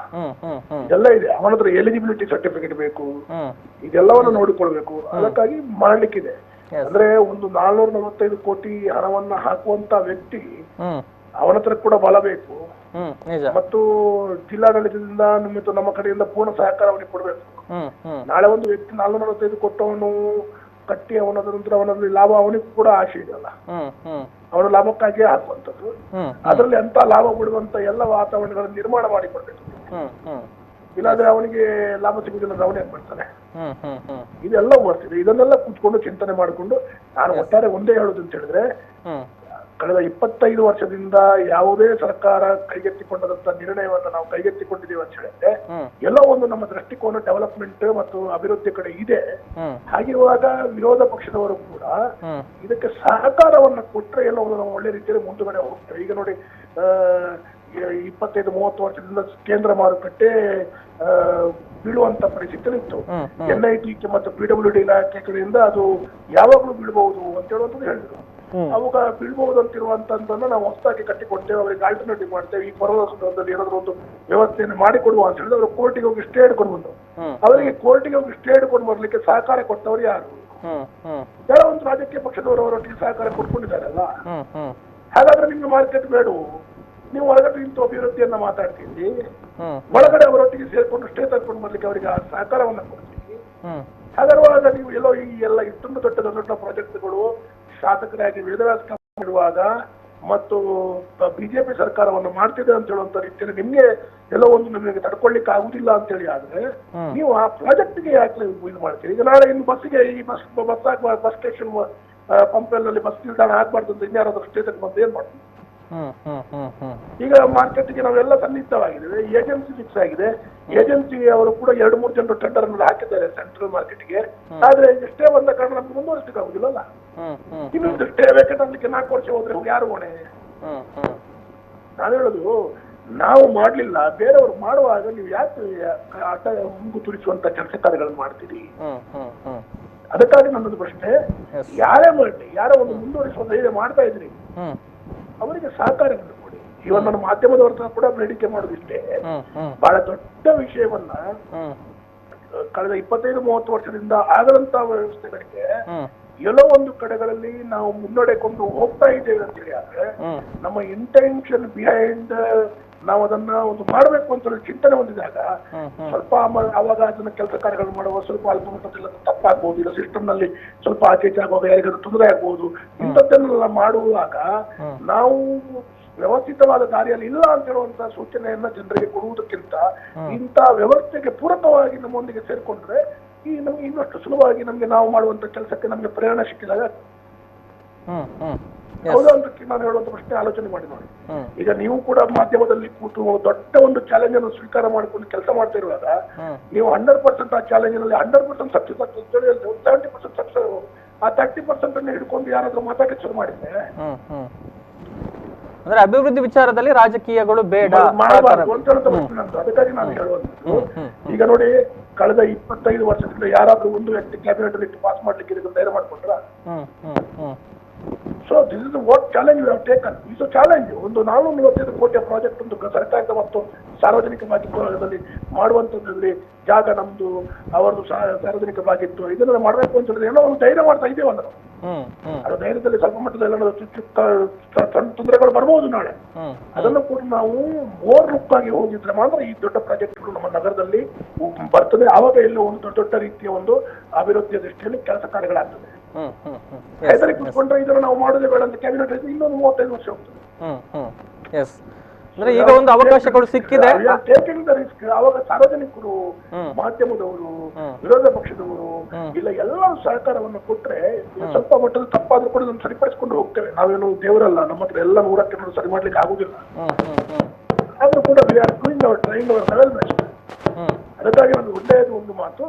ಇದೆಲ್ಲ ಇದೆ. ಅವನ ಹತ್ರ ಎಲಿಜಿಬಿಲಿಟಿ ಸರ್ಟಿಫಿಕೇಟ್ ಬೇಕು, ಇದೆಲ್ಲವನ್ನು ನೋಡಿಕೊಳ್ಬೇಕು. ಅದಕ್ಕಾಗಿ ಮಾಡ್ಲಿಕ್ಕಿದೆ. ಅಂದ್ರೆ ಒಂದು 445 ಕೋಟಿ ಹಣವನ್ನ ಹಾಕುವಂತ ವ್ಯಕ್ತಿ ಅವನ ಹತ್ರ ಕೂಡ ಬಲ ಬೇಕು ಮತ್ತು ಜಿಲ್ಲಾಡಳಿತದಿಂದ ಮತ್ತು ನಮ್ಮ ಕಡೆಯಿಂದ ಪೂರ್ಣ ಸಹಕಾರ ಅವನಿಗೆ ಕೊಡ್ಬೇಕು. ನಾಳೆ ಒಂದು ವ್ಯಕ್ತಿ 445 ಕೊಟ್ಟವನು ಕಟ್ಟಿ ಅವನದ ನಂತರ ಅವನಲ್ಲಿ ಲಾಭ ಅವನಿಗೂ ಕೂಡ ಆಶೆ ಇದೆಯಲ್ಲ, ಅವನ ಲಾಭಕ್ಕಾಗಿಯೇ ಹಾಕುವಂಥದ್ದು. ಅದರಲ್ಲಿ ಅಂತ ಲಾಭ ಬಿಡುವಂತ ಎಲ್ಲ ವಾತಾವರಣಗಳನ್ನು ನಿರ್ಮಾಣ ಮಾಡಿಕೊಡ್ಬೇಕು. ಇಲ್ಲಾಂದ್ರೆ ಅವನಿಗೆ ಲಾಭ ಸಿಗುದಿಲ್ಲ, ಅವನೇ ಬರ್ತಾನೆ. ಇದೆಲ್ಲ ಬರ್ತಿದೆ. ಇದನ್ನೆಲ್ಲ ಕೂತ್ಕೊಂಡು ಚಿಂತನೆ ಮಾಡಿಕೊಂಡು ನಾನು ಒಟ್ಟಾರೆ ಒಂದೇ ಹೇಳುದು ಅಂತ ಹೇಳಿದ್ರೆ, ಕಳೆದ 25 ವರ್ಷದಿಂದ ಯಾವುದೇ ಸರ್ಕಾರ ಕೈಗೆತ್ತಿಕೊಂಡಂತ ನಿರ್ಣಯವನ್ನ ನಾವು ಕೈಗೆತ್ತಿಕೊಂಡಿದ್ದೇವೆ ಅಂತ ಹೇಳಿದ್ರೆ ಎಲ್ಲೋ ಒಂದು ನಮ್ಮ ದೃಷ್ಟಿಕೋನ ಡೆವಲಪ್ಮೆಂಟ್ ಮತ್ತು ಅಭಿವೃದ್ಧಿ ಕಡೆ ಇದೆ. ಹಾಗಿರುವಾಗ ವಿರೋಧ ಪಕ್ಷದವರು ಕೂಡ ಇದಕ್ಕೆ ಸಹಕಾರವನ್ನ ಕೊಟ್ಟರೆ ಎಲ್ಲೋ ಒಂದು ನಾವು ಒಳ್ಳೆ ರೀತಿಯಲ್ಲಿ ಮುಂದುಗಡೆ ಹೋಗ್ತೇವೆ. ಈಗ ನೋಡಿ 25-30 ವರ್ಷದಿಂದ ಕೇಂದ್ರ ಮಾರುಕಟ್ಟೆ ಬೀಳುವಂತ ಪರಿಸ್ಥಿತಿ ಇತ್ತು. NIT ಮತ್ತು PWD ಇಲಾಖೆ ಕಡೆಯಿಂದ ಅದು ಯಾವಾಗಲೂ ಬೀಳ್ಬಹುದು ಅಂತ ಹೇಳುವಂಥದ್ದು ಹೇಳಿದ್ರು. ಅವಾಗ ಬೀಳ್ಬಹುದು ಅಂತಿರುವಂತದ್ದನ್ನ ನಾವು ಹೊಸದಾಗಿ ಕಟ್ಟಿಕೊಡ್ತೇವೆ, ಅವರಿಗೆ ಆಲ್ಟರ್ನೇಟಿವ್ ಮಾಡ್ತೇವೆ, ಈ ಕೊರೋನಾ ಸಂದರ್ಭದಲ್ಲಿ ಏನಾದ್ರು ಒಂದು ವ್ಯವಸ್ಥೆಯನ್ನು ಮಾಡಿಕೊಡುವ ಅಂತ ಹೇಳಿದ್ರೆ ಅವರು ಕೋರ್ಟಿಗೆ ಹೋಗಿ ಸ್ಟೇ ಹಿಡ್ಕೊಂಡು ಬಂದರು. ಅವರಿಗೆ ಕೋರ್ಟಿಗೆ ಹೋಗಿ ಸ್ಟೇ ಹಿಡ್ಕೊಂಡು ಬರ್ಲಿಕ್ಕೆ ಸಹಕಾರ ಕೊಟ್ಟವರು ಯಾರು? ಕೆಲವೊಂದು ರಾಜಕೀಯ ಪಕ್ಷದವರು ಅವರೊಟ್ಟಿಗೆ ಸಹಕಾರ ಕೊಟ್ಕೊಂಡಿದ್ದಾರಲ್ಲ. ಹಾಗಾದ್ರೆ ನಿಮ್ಗೆ ಮಾರ್ಕೆಟ್ ಬೇಡ, ನೀವು ಒಳಗಡೆ ನಿಂತು ಅಭಿವೃದ್ಧಿಯನ್ನ ಮಾತಾಡ್ತೀವಿ, ಒಳಗಡೆ ಅವರೊಟ್ಟಿಗೆ ಸೇರ್ಕೊಂಡು ಸ್ಟೇ ತಗೊಂಡು ಬರ್ಲಿಕ್ಕೆ ಅವರಿಗೆ ಸಹಕಾರವನ್ನ ಕೊಡ್ತೀವಿ. ಹಾಗಾದ್ರೆ ನೀವು ಎಲ್ಲೋ ಈ ಎಲ್ಲ ಇಷ್ಟೊಂದು ದೊಡ್ಡ ಪ್ರಾಜೆಕ್ಟ್ಗಳು ಶಾಸಕರಾಗಿ ವೇದವ್ಯಾಸ ಇರುವಾಗ ಮತ್ತು ಬಿಜೆಪಿ ಸರ್ಕಾರವನ್ನು ಮಾಡ್ತಿದೆ ಅಂತ ಹೇಳುವಂತ ರೀತಿಯಲ್ಲಿ ನಿಮ್ಗೆ ಎಲ್ಲೋ ಒಂದು ನಿಮಗೆ ತಡ್ಕೊಳ್ಳಿಕ್ಕೆ ಆಗುದಿಲ್ಲ ಅಂತ ಹೇಳಿ ಆದ್ರೆ ನೀವು ಆ ಪ್ರಾಜೆಕ್ಟ್ಗೆ ಯಾಕೆ ಇದು ಮಾಡ್ತೀರಿ? ಈಗ ನಾಳೆ ಇನ್ನು ಬಸ್ಗೆ ಈ ಬಸ್ ಸ್ಟೇಷನ್ ಪಂಪಲ್ಲಿ ಬಸ್ ನಿಲ್ದಾಣ ಆಗ್ಬಾರ್ದು ಅಂತ ಇನ್ಯಾರಾದ್ರೂ ಸ್ಟೇಷನ್ ಬಂದು ಏನ್ ಮಾಡ್ತೀವಿ? ಈಗ ಮಾರ್ಕೆಟ್ಗೆ ನಾವೆಲ್ಲ ಸನ್ನಿಹಿತವಾಗಿದ್ದೇವೆ, ಏಜೆನ್ಸಿ ಫಿಕ್ಸ್ ಆಗಿದೆ. ಏಜೆನ್ಸಿ ಅವರು ಕೂಡ 2-3 ಜನರು ಟೆಂಡರ್ ಅನ್ನು ಹಾಕಿದ್ದಾರೆ ಸೆಂಟ್ರಲ್ ಮಾರ್ಕೆಟ್ಗೆ. ಆದ್ರೆ ಎಷ್ಟೇ ಬಂದ ಕಾರಣ ನಮ್ಗೆ ಮುಂದುವರಿಸಲಿಕ್ಕೆ ಆಗುದಿಲ್ಲಲ್ಲ. ಇನ್ನು ಸ್ಟೇ ವೇಕೆಂಟ್ ಆಗ್ಲಿಕ್ಕೆ 4 ವರ್ಷ ಹೋದ್ರೆ ಯಾರು ಹೊಣೆ? ನಾನು ಹೇಳುದು, ನಾವು ಮಾಡ್ಲಿಲ್ಲ, ಬೇರೆಯವರು ಮಾಡುವಾಗ ನೀವು ಯಾಕೆ ಆಟ ಮುಂಗು ತುರಿಸುವಂತ ಕೆಲಸ ಕಾರ್ಯಗಳನ್ನು ಮಾಡ್ತೀರಿ? ಅದಕ್ಕಾಗಿ ನನ್ನೊಂದು ಪ್ರಶ್ನೆ, ಯಾರೇ ಮಾಡಲಿ, ಯಾರೋ ಒಂದು ಮುಂದುವರಿಸುವ ಧೈರ್ಯ ಮಾಡ್ತಾ ಇದ್ರಿ, ಅವರಿಗೆ ಸಹಕಾರವನ್ನು ಕೊಡಿ. ಇವನ್ ನನ್ನ ಮಾಧ್ಯಮದವರ ಕೂಡ ಬೇಡಿಕೆ ಮಾಡೋದಿಷ್ಟೇ, ಬಹಳ ದೊಡ್ಡ ವಿಷಯವನ್ನ ಕಳೆದ 25-30 ವರ್ಷದಿಂದ ಆಗದಂತ ವ್ಯವಸ್ಥೆಗಳಿಗೆ ಎಲ್ಲೋ ಒಂದು ಕಡೆಗಳಲ್ಲಿ ನಾವು ಮುನ್ನಡೆಕೊಂಡು ಹೋಗ್ತಾ ಇದ್ದೇವೆ ಅಂತ ಹೇಳಿ, ಆದ್ರೆ ನಮ್ಮ ಇಂಟೆನ್ಷನ್ ಬಿಹೈಂಡ್ ನಾವು ಅದನ್ನ ಒಂದು ಮಾಡ್ಬೇಕು ಅಂತ ಚಿಂತನೆ ಹೊಂದಿದಾಗ ಸ್ವಲ್ಪ ಅವಾಗ ಅದನ್ನ ಕೆಲಸ ಕಾರ್ಯಗಳು ಮಾಡುವ ಸ್ವಲ್ಪ ಅಲ್ಪ ಮಟ್ಟದೆಲ್ಲ ತಪ್ಪಾಗ್ಬೋದು, ಇಲ್ಲ ಸಿಸ್ಟಮ್ ನಲ್ಲಿ ಸ್ವಲ್ಪ ಆಚೆ ಆಗುವಾಗ ಯಾರಿಗಾದ್ರೂ ತೊಂದರೆ ಆಗ್ಬೋದು. ಇಂಥದ್ದನ್ನೆಲ್ಲ ಮಾಡುವಾಗ ನಾವು ವ್ಯವಸ್ಥಿತವಾದ ದಾರಿಯಲ್ಲಿ ಇಲ್ಲ ಅಂತ ಹೇಳುವಂತ ಸೂಚನೆಯನ್ನ ಜನರಿಗೆ ಕೊಡುವುದಕ್ಕಿಂತ ಇಂಥ ವ್ಯವಸ್ಥೆಗೆ ಪೂರಕವಾಗಿ ನಮ್ಮೊಂದಿಗೆ ಸೇರ್ಕೊಂಡ್ರೆ ಈ ನಮ್ಗೆ ಇನ್ನಷ್ಟು ಸುಲಭವಾಗಿ ನಮ್ಗೆ ನಾವು ಮಾಡುವಂತ ಕೆಲಸಕ್ಕೆ ನಮ್ಗೆ ಪ್ರೇರಣೆ ಸಿಕ್ಕಿದಾಗ ಹೌದಾ ಅಂತ ನಾನು ಹೇಳುವಂತ ಪ್ರಶ್ನೆ ಆಲೋಚನೆ ಮಾಡಿ ನೋಡಿ. ಈಗ ನೀವು ಕೂಡ ಮಾಧ್ಯಮದಲ್ಲಿ ಕೂತು ದೊಡ್ಡ ಒಂದು ಚಾಲೆಂಜ್ ಅನ್ನು ಸ್ವೀಕಾರ ಮಾಡಿಕೊಂಡು ಕೆಲಸ ಮಾಡ್ತಾ ಇರುವಾಗ ನೀವು 100% ಆ ಚಾಲೆಂಜ್ ನಲ್ಲಿ 100% ಸಕ್ಸಸ್ ಆಗ್ತದೆ, 70% ಸಕ್ಸಸ್, ಆ 30% ಅನ್ನು ಹಿಡ್ಕೊಂಡು ಯಾರಾದ್ರೂ ಮಾತಾಡಕ್ಕೆ ಶುರು ಮಾಡಿದ್ರೆ ಅಂದ್ರೆ ಅಭಿವೃದ್ಧಿ ವಿಚಾರದಲ್ಲಿ ರಾಜಕೀಯಗಳು ಬೇಡ ಮಾಡಬಾರದು ಅಂತ ಹೇಳುವಂತ ಪ್ರಶ್ನೆ ನಂದು. ಅದಕ್ಕಾಗಿ ನಾನು ಹೇಳುವಂಥದ್ದು, ಈಗ ನೋಡಿ ಕಳೆದ 25 ವರ್ಷದಿಂದ ಯಾರಾದ್ರೂ ಒಂದು ವ್ಯಕ್ತಿ ಕ್ಯಾಬಿನೆಟ್ ಅಲ್ಲಿ ಪಾಸ್ ಮಾಡ್ಲಿಕ್ಕೆ ಇದಕ್ಕೆ ಧೈರ್ಯ ಮಾಡ್ಕೊಂಡ್ರ? So this is what challenge you have taken. ಇದು ಚಾಲೆಂಜ್. ಒಂದು 445 ಕೋಟಿಯ ಪ್ರಾಜೆಕ್ಟ್ ಒಂದು ಸರ್ಕಾರದ ಮತ್ತು ಸಾರ್ವಜನಿಕ ಭಾಗಿತ್ವದಲ್ಲಿ ಮಾಡುವಂತದ್ರಲ್ಲಿ ಜಾಗ ನಮ್ದು, ಅವರದು ಸಾರ್ವಜನಿಕ ಭಾಗಿತ್ವ, ಇದನ್ನೆಲ್ಲ ಮಾಡ್ಬೇಕು ಅಂತ ಹೇಳಿದ್ರೆ ಏನೋ ಒಂದು ಧೈರ್ಯ ಮಾಡ್ತಾ ಇದ್ದೇವಲ್ಲ ನಾವು. ಅದು ಧೈರ್ಯದಲ್ಲಿ ಸ್ವಲ್ಪ ಮಟ್ಟದ ಎಲ್ಲ ಸಣ್ಣ ತೊಂದರೆಗಳು ಬರ್ಬೋದು ನಾಳೆ. ಅದನ್ನು ಕೂಡ ನಾವು ಮೋರ್ ಲುಕ್ ಆಗಿ ಹೋಗಿದ್ರೆ ಮಾತ್ರ ಈ ದೊಡ್ಡ ಪ್ರಾಜೆಕ್ಟ್ಗಳು ನಮ್ಮ ನಗರದಲ್ಲಿ ಬರ್ತದೆ. ಆವಾಗ ಎಲ್ಲೋ ಒಂದು ದೊಡ್ಡ ದೊಡ್ಡ ರೀತಿಯ ಒಂದು ಅಭಿವೃದ್ಧಿಯ ದೃಷ್ಟಿಯಲ್ಲಿ ಕೆಲಸ ಕಾರ್ಯಗಳಾಗ್ತದೆ. ಹೆದರಿ ಕುತ್ಕೊಂಡ್ರೆ ಇದನ್ನು ನಾವು ಮಾಡೋದೇ ಬೇಡ ಅಂತ ಕ್ಯಾಬಿನೆಟ್ ಇನ್ನೊಂದು 35 ವರ್ಷ ಹೋಗ್ತದೆ. ಅಂದ್ರೆ ಈಗ ಒಂದು ಅವಕಾಶಗಳು ಸಿಕ್ಕಿದೆ, ಟೇಕಿಂಗ್ ದ ರಿಸ್ಕ್. ಅವಾಗ ಸಾರ್ವಜನಿಕರು, ಮಾಧ್ಯಮದವರು, ವಿರೋಧ ಪಕ್ಷದವರು ಇಲ್ಲ ಎಲ್ಲರೂ ಸಹಕಾರವನ್ನು ಕೊಟ್ರೆ ಸ್ವಲ್ಪ ಮಟ್ಟದ ತಪ್ಪಾದ್ರೂ ಕೂಡ ನಾವು ಸರಿಪಡಿಸಿಕೊಂಡು ಹೋಗ್ತೇವೆ. ನಾವೇನು ದೇವರಲ್ಲ, ನಮ್ಮ ಹತ್ರ ಎಲ್ಲ 100% ಸರಿ ಮಾಡ್ಲಿಕ್ಕೆ ಆಗುದಿಲ್ಲ. ಆದ್ರೂ ಕೂಡ we are doing hour trying hour level best. ಅದಕ್ಕಾಗಿ ಒಂದು ಒಳ್ಳೆಯದು ಒಂದು ಮಾತು,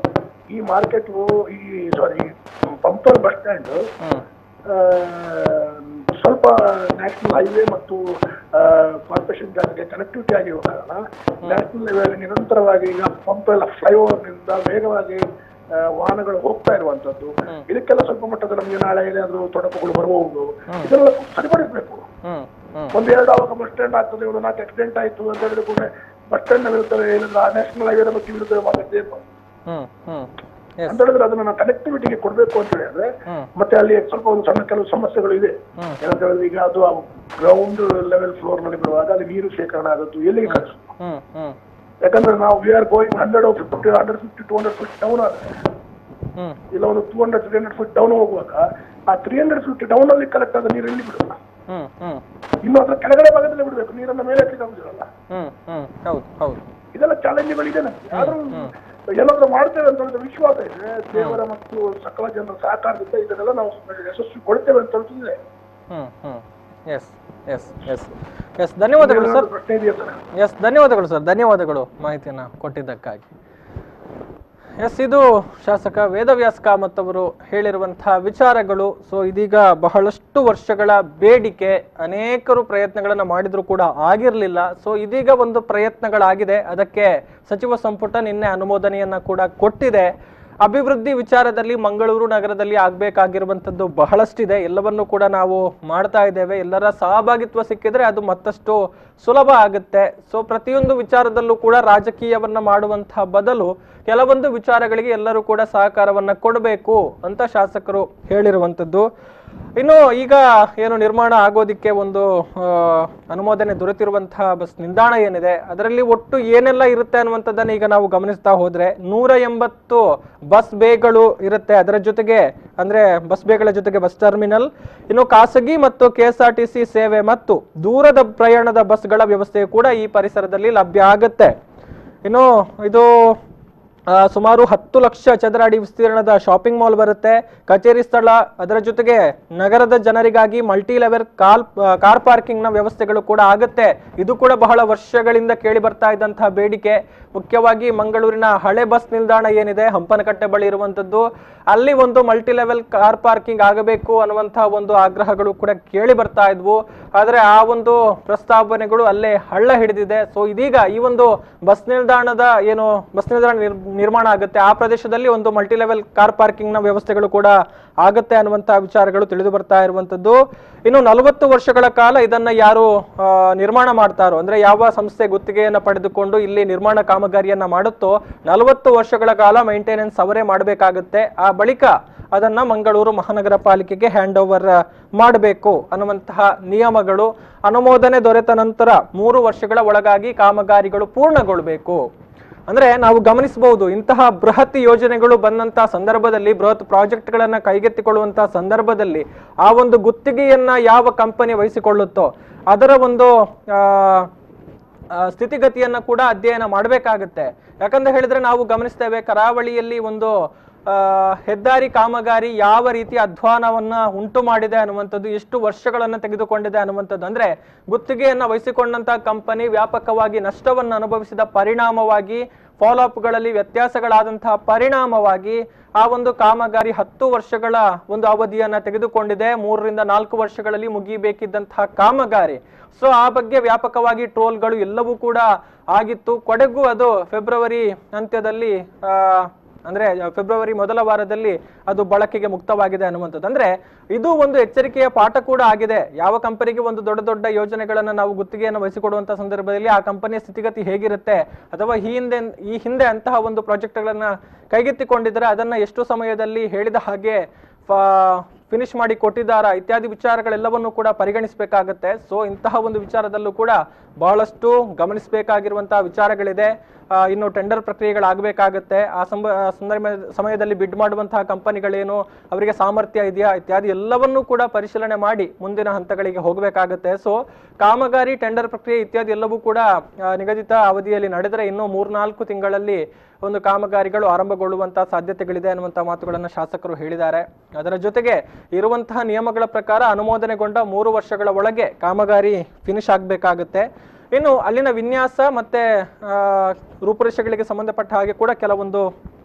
ಈ ಮಾರ್ಕೆಟ್ ಪಂಪಲ್ ಬಸ್ ಸ್ಟ್ಯಾಂಡ್ ಸ್ವಲ್ಪ ನ್ಯಾಷನಲ್ ಹೈವೇ ಮತ್ತು ಕಾರ್ಪೊರೇಷನ್ ಜಾಗಕ್ಕೆ ಕನೆಕ್ಟಿವಿಟಿ ಆಗಿ ಹೋದಾಗ ನ್ಯಾಷನಲ್ ಹೈವೇ ನಿರಂತರವಾಗಿ ಈಗ ಪಂಪಲ್ ಫ್ಲೈಓವರ್ ನಿಂದ ವೇಗವಾಗಿ ವಾಹನಗಳು ಹೋಗ್ತಾ ಇರುವಂತದ್ದು, ಇದಕ್ಕೆಲ್ಲ ಸ್ವಲ್ಪ ಮಟ್ಟದ ನಮ್ಗೆ ನಾಳೆ ಏನಾದ್ರು ತೊಡಕುಗಳು ಬರಬಹುದು. ಇದೆಲ್ಲ ಸರಿಪಡಿಸಬೇಕು. ಒಂದೆರಡು ಅವಾಗ ಬಸ್ ಸ್ಟ್ಯಾಂಡ್ ಆಗ್ತದೆ, ಒಂದು 4 ಆಕ್ಸಿಡೆಂಟ್ ಆಯ್ತು ಅಂತ ಹೇಳಿದ್ರೆ ಕೂಡ ಬಸ್ ಸ್ಟ್ಯಾಂಡ್ ನ ವಿರುದ್ಧ ಏನಿಲ್ಲ ನ್ಯಾಷನಲ್ ಹೈವೇ ಬಗ್ಗೆ ವಿರುದ್ಧ ಮಾತಾಡ್ತೇವೆ ಅಂತ ಹೇಳಿದ್ರೆ ಅದನ್ನ ನಾವು ಕನೆಕ್ಟಿವಿಟಿಗೆ ಕೊಡ್ಬೇಕು ಅಂತ ಹೇಳಿದ್ರೆ ಮತ್ತೆ ಅಲ್ಲಿ ಸ್ವಲ್ಪ ಒಂದು ಸಣ್ಣ ಕೆಲವು ಸಮಸ್ಯೆಗಳು ಇದೆ. ಏನಂತ ಹೇಳಿದ್ರೆ ಈಗ ಅದು ಗ್ರೌಂಡ್ ಲೆವೆಲ್ ಫ್ಲೋರ್ ನಲ್ಲಿ ಬರುವಾಗ ಅಲ್ಲಿ ನೀರು ಶೇಖರಣೆ ಆದದ್ದು ಎಲ್ಲಿಗೆ ಕಳಿಸ್ತು? ಯಾಕಂದ್ರೆ ನಾವು we are going 150, 200 feet down ಆದ್ರೆ ಇಲ್ಲ ಒಂದು 200-300 ಫೀಟ್ ಡೌನ್ ಹೋಗುವಾಗ ಆ 350 ಡೌನ್ ಅಲ್ಲಿ ಕಲೆಕ್ಟ್ ಆದ ನೀರು ಎಲ್ಲಿ ಬಿಡಲ್ಲ, ಇನ್ನು ಅದ್ರ ಕೆಳಗಡೆ ಭಾಗದಲ್ಲಿ ಬಿಡಬೇಕು, ನೀರನ್ನ ಮೇಲೆ ಎತ್ತಲಿಕ್ಕೆ ಆಗುದಿರಲ್ಲ. ಇದೆಲ್ಲ ಚಾಲೆಂಜ್ಗಳಿದೆ ನಮ್ಗೆ. ಆದ್ರೂ ಏನಾದ್ರೂ ಮಾಡ್ತೇವೆ ಅಂತ ಹೇಳಿದ್ರೆ ವಿಶ್ವಾಸ ಇದೆ. ದೇವರ ಮತ್ತು ಸಕಲ ಜನರ ಸಹಕಾರದಿಂದ ಇದನ್ನೆಲ್ಲ ನಾವು ಯಶಸ್ವಿ ಕೊಡ್ತೇವೆ ಅಂತ ಹೇಳ್ತಿದ್ರೆ. ಧನ್ಯವಾದಗಳು ಸರ್. ಧನ್ಯವಾದಗಳು ಸರ್, ಧನ್ಯವಾದಗಳು ಮಾಹಿತಿಯನ್ನ ಕೊಟ್ಟಿದ್ದಕ್ಕಾಗಿ. ಇದು ಶಾಸಕ ವೇದವ್ಯಾಸ್ ಕಾಮತ್ ಅವರು ಹೇಳಿರುವಂತಹ ವಿಚಾರಗಳು. ಸೊ ಇದೀಗ ಬಹಳಷ್ಟು ವರ್ಷಗಳ ಬೇಡಿಕೆ, ಅನೇಕರು ಪ್ರಯತ್ನಗಳನ್ನು ಮಾಡಿದ್ರು ಕೂಡ ಆಗಿರಲಿಲ್ಲ. ಸೊ ಇದೀಗ ಒಂದು ಪ್ರಯತ್ನಗಳಾಗಿದೆ, ಅದಕ್ಕೆ ಸಚಿವ ಸಂಪುಟ ನಿನ್ನೆ ಅನುಮೋದನೆಯನ್ನ ಕೂಡ ಕೊಟ್ಟಿದೆ. ಅಭಿವೃದ್ಧಿ ವಿಚಾರದಲ್ಲಿ ಮಂಗಳೂರು ನಗರದಲ್ಲಿ ಆಗಬೇಕಾಗಿರುವಂಥದ್ದು ಬಹಳಷ್ಟಿದೆ, ಎಲ್ಲವನ್ನೂ ಕೂಡ ನಾವು ಮಾಡ್ತಾ ಇದ್ದೇವೆ. ಎಲ್ಲರ ಸಹಭಾಗಿತ್ವ ಸಿಕ್ಕಿದ್ರೆ ಅದು ಮತ್ತಷ್ಟು ಸುಲಭ ಆಗುತ್ತೆ. ಸೊ ಪ್ರತಿಯೊಂದು ವಿಚಾರದಲ್ಲೂ ಕೂಡ ರಾಜಕೀಯವನ್ನ ಮಾಡುವಂತಹ ಬದಲು ಕೆಲವೊಂದು ವಿಚಾರಗಳಿಗೆ ಎಲ್ಲರೂ ಕೂಡ ಸಹಕಾರವನ್ನ ಕೊಡಬೇಕು ಅಂತ ಶಾಸಕರು ಹೇಳಿರುವಂಥದ್ದು. ಇನ್ನು ಈಗ ಏನು ನಿರ್ಮಾಣ ಆಗೋದಿಕ್ಕೆ ಒಂದು ಅನುಮೋದನೆ ದೊರೆತಿರುವಂತಹ ಬಸ್ ನಿಲ್ದಾಣ ಏನಿದೆ ಅದರಲ್ಲಿ ಒಟ್ಟು ಏನೆಲ್ಲ ಇರುತ್ತೆ ಅನ್ನುವಂಥದ್ದನ್ನು ಈಗ ನಾವು ಗಮನಿಸ್ತಾ ಹೋದ್ರೆ 180 ಬಸ್ ಬೇಗಳು ಇರುತ್ತೆ. ಅದರ ಜೊತೆಗೆ ಅಂದ್ರೆ ಬಸ್ ಬೇಗಳ ಜೊತೆಗೆ ಬಸ್ ಟರ್ಮಿನಲ್, ಇನ್ನು ಖಾಸಗಿ ಮತ್ತು KSRTC ಸೇವೆ ಮತ್ತು ದೂರದ ಪ್ರಯಾಣದ ಬಸ್ಗಳ ವ್ಯವಸ್ಥೆ ಕೂಡ ಈ ಪರಿಸರದಲ್ಲಿ ಲಭ್ಯ ಆಗುತ್ತೆ. ಇನ್ನು ಇದು ಸುಮಾರು 10 ಲಕ್ಷ ಚದರ ಅಡಿ ವಿಸ್ತೀರ್ಣದ ಶಾಪಿಂಗ್ ಮಾಲ್ ಬರುತ್ತೆ, ಕಚೇರಿ ಸ್ಥಳ, ಅದರ ಜೊತೆಗೆ ನಗರದ ಜನರಿಗಾಗಿ ಮಲ್ಟಿ ಲೆವೆಲ್ ಕಾರ್ ಪಾರ್ಕಿಂಗ್ ನ ವ್ಯವಸ್ಥೆಗಳು ಕೂಡ ಆಗುತ್ತೆ. ಇದು ಕೂಡ ಬಹಳ ವರ್ಷಗಳಿಂದ ಕೇಳಿ ಬರ್ತಾ ಇದ್ದಂತಹ ಬೇಡಿಕೆ. ಮುಖ್ಯವಾಗಿ ಮಂಗಳೂರಿನ ಹಳೆ ಬಸ್ ನಿಲ್ದಾಣ ಏನಿದೆ ಹಂಪನಕಟ್ಟೆ ಬಳಿ ಇರುವಂತದ್ದು, ಅಲ್ಲಿ ಒಂದು ಮಲ್ಟಿ ಲೆವೆಲ್ ಕಾರ್ ಪಾರ್ಕಿಂಗ್ ಆಗಬೇಕು ಅನ್ನುವಂತಹ ಒಂದು ಆಗ್ರಹಗಳು ಕೂಡ ಕೇಳಿ ಬರ್ತಾ ಇದ್ವು. ಆದ್ರೆ ಆ ಒಂದು ಪ್ರಸ್ತಾವನೆಗಳು ಅಲ್ಲೇ ಹಳ್ಳ ಹಿಡಿದಿದೆ. ಸೊ ಇದೀಗ ಈ ಒಂದು ಬಸ್ ನಿಲ್ದಾಣದ ಏನು ಬಸ್ ನಿಲ್ದಾಣ ನಿರ್ಮಾಣ ಆಗುತ್ತೆ ಆ ಪ್ರದೇಶದಲ್ಲಿ ಒಂದು ಮಲ್ಟಿ ಲೆವೆಲ್ ಕಾರ್ ಪಾರ್ಕಿಂಗ್ ನ ವ್ಯವಸ್ಥೆಗಳು ಕೂಡ ಆಗುತ್ತೆ ಅನ್ನುವಂತಹ ವಿಚಾರಗಳು ತಿಳಿದು ಬರ್ತಾ ಇರುವಂತದ್ದು. ಇನ್ನು 40 ವರ್ಷಗಳ ಕಾಲ ಇದನ್ನ ಯಾರು ನಿರ್ಮಾಣ ಮಾಡ್ತಾರೋ, ಅಂದ್ರೆ ಯಾವ ಸಂಸ್ಥೆ ಗುತ್ತಿಗೆಯನ್ನ ಪಡೆದುಕೊಂಡು ಇಲ್ಲಿ ನಿರ್ಮಾಣ ಕಾಮಗಾರಿಯನ್ನ ಮಾಡುತ್ತೋ 40 ವರ್ಷಗಳ ಕಾಲ ಮೈಂಟೆನೆನ್ಸ್ ಅವರೇ ಮಾಡಬೇಕಾಗುತ್ತೆ. ಆ ಬಳಿಕ ಅದನ್ನ ಮಂಗಳೂರು ಮಹಾನಗರ ಪಾಲಿಕೆಗೆ ಹ್ಯಾಂಡ್ ಓವರ್ ಮಾಡಬೇಕು ಅನ್ನುವಂತಹ ನಿಯಮಗಳು. ಅನುಮೋದನೆ ದೊರೆತ ನಂತರ 3 ವರ್ಷಗಳ ಒಳಗಾಗಿ ಕಾಮಗಾರಿಗಳು ಪೂರ್ಣಗೊಳ್ಳಬೇಕು. ಅಂದ್ರೆ ನಾವು ಗಮನಿಸಬಹುದು, ಇಂತಹ ಬೃಹತ್ ಯೋಜನೆಗಳು ಬಂದಂತಹ ಸಂದರ್ಭದಲ್ಲಿ, ಬೃಹತ್ ಪ್ರಾಜೆಕ್ಟ್ ಗಳನ್ನ ಕೈಗೆತ್ತಿಕೊಳ್ಳುವಂತಹ ಸಂದರ್ಭದಲ್ಲಿ ಆ ಒಂದು ಗುತ್ತಿಗೆಯನ್ನ ಯಾವ ಕಂಪನಿ ವಹಿಸಿಕೊಳ್ಳುತ್ತೋ ಅದರ ಒಂದು ಸ್ಥಿತಿಗತಿಯನ್ನ ಕೂಡ ಅಧ್ಯಯನ ಮಾಡಬೇಕಾಗುತ್ತೆ. ಯಾಕಂತ ಹೇಳಿದ್ರೆ ನಾವು ಗಮನಿಸ್ತೇವೆ, ಕರಾವಳಿಯಲ್ಲಿ ಒಂದು ಹೆದ್ದಾರಿ ಕಾಮಗಾರಿ ಯಾವ ರೀತಿ ಅಧ್ವಾನವನ್ನ ಉಂಟು ಮಾಡಿದೆ ಅನ್ನುವಂಥದ್ದು, ಎಷ್ಟು ವರ್ಷಗಳನ್ನ ತೆಗೆದುಕೊಂಡಿದೆ ಅನ್ನುವಂಥದ್ದು. ಅಂದ್ರೆ ಗುತ್ತಿಗೆಯನ್ನ ವಹಿಸಿಕೊಂಡಂತಹ ಕಂಪನಿ ವ್ಯಾಪಕವಾಗಿ ನಷ್ಟವನ್ನು ಅನುಭವಿಸಿದ ಪರಿಣಾಮವಾಗಿ, ಫಾಲೋ ಅಪ್ಗಳಲ್ಲಿ ವ್ಯತ್ಯಾಸಗಳಾದಂತಹ ಪರಿಣಾಮವಾಗಿ ಆ ಒಂದು ಕಾಮಗಾರಿ 10 ವರ್ಷಗಳ ಒಂದು ಅವಧಿಯನ್ನ ತೆಗೆದುಕೊಂಡಿದೆ. 3 ರಿಂದ 4 ವರ್ಷಗಳಲ್ಲಿ ಮುಗಿಬೇಕಿದ್ದಂತಹ ಕಾಮಗಾರಿ. ಸೊ ಆ ಬಗ್ಗೆ ವ್ಯಾಪಕವಾಗಿ ಟ್ರೋಲ್ಗಳು ಎಲ್ಲವೂ ಕೂಡ ಆಗಿತ್ತು. ಕೊನೆಗೂ ಅದು ಫೆಬ್ರವರಿ ಅಂತ್ಯದಲ್ಲಿ ಅಂದ್ರೆ ಫೆಬ್ರವರಿ ಮೊದಲ ವಾರದಲ್ಲಿ ಅದು ಬಳಕೆಗೆ ಮುಕ್ತವಾಗಿದೆ ಅನ್ನುವಂಥದ್ದು. ಅಂದ್ರೆ ಇದು ಒಂದು ಎಚ್ಚರಿಕೆಯ ಪಾಠ ಕೂಡ ಆಗಿದೆ. ಯಾವ ಕಂಪನಿಗೆ ಒಂದು ದೊಡ್ಡ ದೊಡ್ಡ ಯೋಜನೆಗಳನ್ನ ನಾವು ಗುತ್ತಿಗೆಯನ್ನು ವಹಿಸಿಕೊಡುವಂತಹ ಸಂದರ್ಭದಲ್ಲಿ ಆ ಕಂಪನಿಯ ಸ್ಥಿತಿಗತಿ ಹೇಗಿರುತ್ತೆ, ಅಥವಾ ಈ ಹಿಂದೆ ಅಂತಹ ಒಂದು ಪ್ರಾಜೆಕ್ಟ್ಗಳನ್ನ ಕೈಗೆತ್ತಿಕೊಂಡಿದ್ರೆ ಅದನ್ನ ಎಷ್ಟು ಸಮಯದಲ್ಲಿ ಹೇಳಿದ ಹಾಗೆ ಫಿನಿಶ್ ಮಾಡಿ ಕೊಟ್ಟಿದ್ದಾರಾ ಇತ್ಯಾದಿ ವಿಚಾರಗಳೆಲ್ಲವನ್ನು ಕೂಡ ಪರಿಗಣಿಸಬೇಕಾಗತ್ತೆ. ಸೊ ಇಂತಹ ಒಂದು ವಿಚಾರದಲ್ಲೂ ಕೂಡ ಬಹಳಷ್ಟು ಗಮನಿಸಬೇಕಾಗಿರುವಂತಹ ವಿಚಾರಗಳಿದೆ. ಇನ್ನು ಟೆಂಡರ್ ಪ್ರಕ್ರಿಯೆಗಳಾಗಬೇಕಾಗತ್ತೆ. ಆ ಸಮಯದಲ್ಲಿ ಬಿಡ್ ಮಾಡುವಂತಹ ಕಂಪನಿಗಳೇನು, ಅವರಿಗೆ ಸಾಮರ್ಥ್ಯ ಇದೆಯಾ ಇತ್ಯಾದಿ ಎಲ್ಲವನ್ನೂ ಕೂಡ ಪರಿಶೀಲನೆ ಮಾಡಿ ಮುಂದಿನ ಹಂತಗಳಿಗೆ ಹೋಗಬೇಕಾಗತ್ತೆ. ಸೊ ಕಾಮಗಾರಿ, ಟೆಂಡರ್ ಪ್ರಕ್ರಿಯೆ ಇತ್ಯಾದಿ ಎಲ್ಲವೂ ಕೂಡ ನಿಗದಿತ ಅವಧಿಯಲ್ಲಿ ನಡೆದರೆ ಇನ್ನು 3-4 ತಿಂಗಳಲ್ಲಿ ಒಂದು ಕಾಮಗಾರಿಗಳು ಆರಂಭಗೊಳ್ಳುವಂತಹ ಸಾಧ್ಯತೆಗಳಿದೆ ಅನ್ನುವಂತಹ ಮಾತುಗಳನ್ನು ಶಾಸಕರು ಹೇಳಿದ್ದಾರೆ. ಅದರ ಜೊತೆಗೆ ಇರುವಂತಹ ನಿಯಮಗಳ ಪ್ರಕಾರ ಅನುಮೋದನೆಗೊಂಡ 3 ವರ್ಷಗಳ ಒಳಗೆ ಕಾಮಗಾರಿ ಫಿನಿಶ್ ಆಗಬೇಕಾಗುತ್ತೆ. ಇನ್ನು ಅಲ್ಲಿನ ವಿನ್ಯಾಸ ಮತ್ತೆ ರೂಪುರೇಷೆಗಳಿಗೆ ಸಂಬಂಧಪಟ್ಟ ಹಾಗೆ ಕೂಡ ಕೆಲವೊಂದು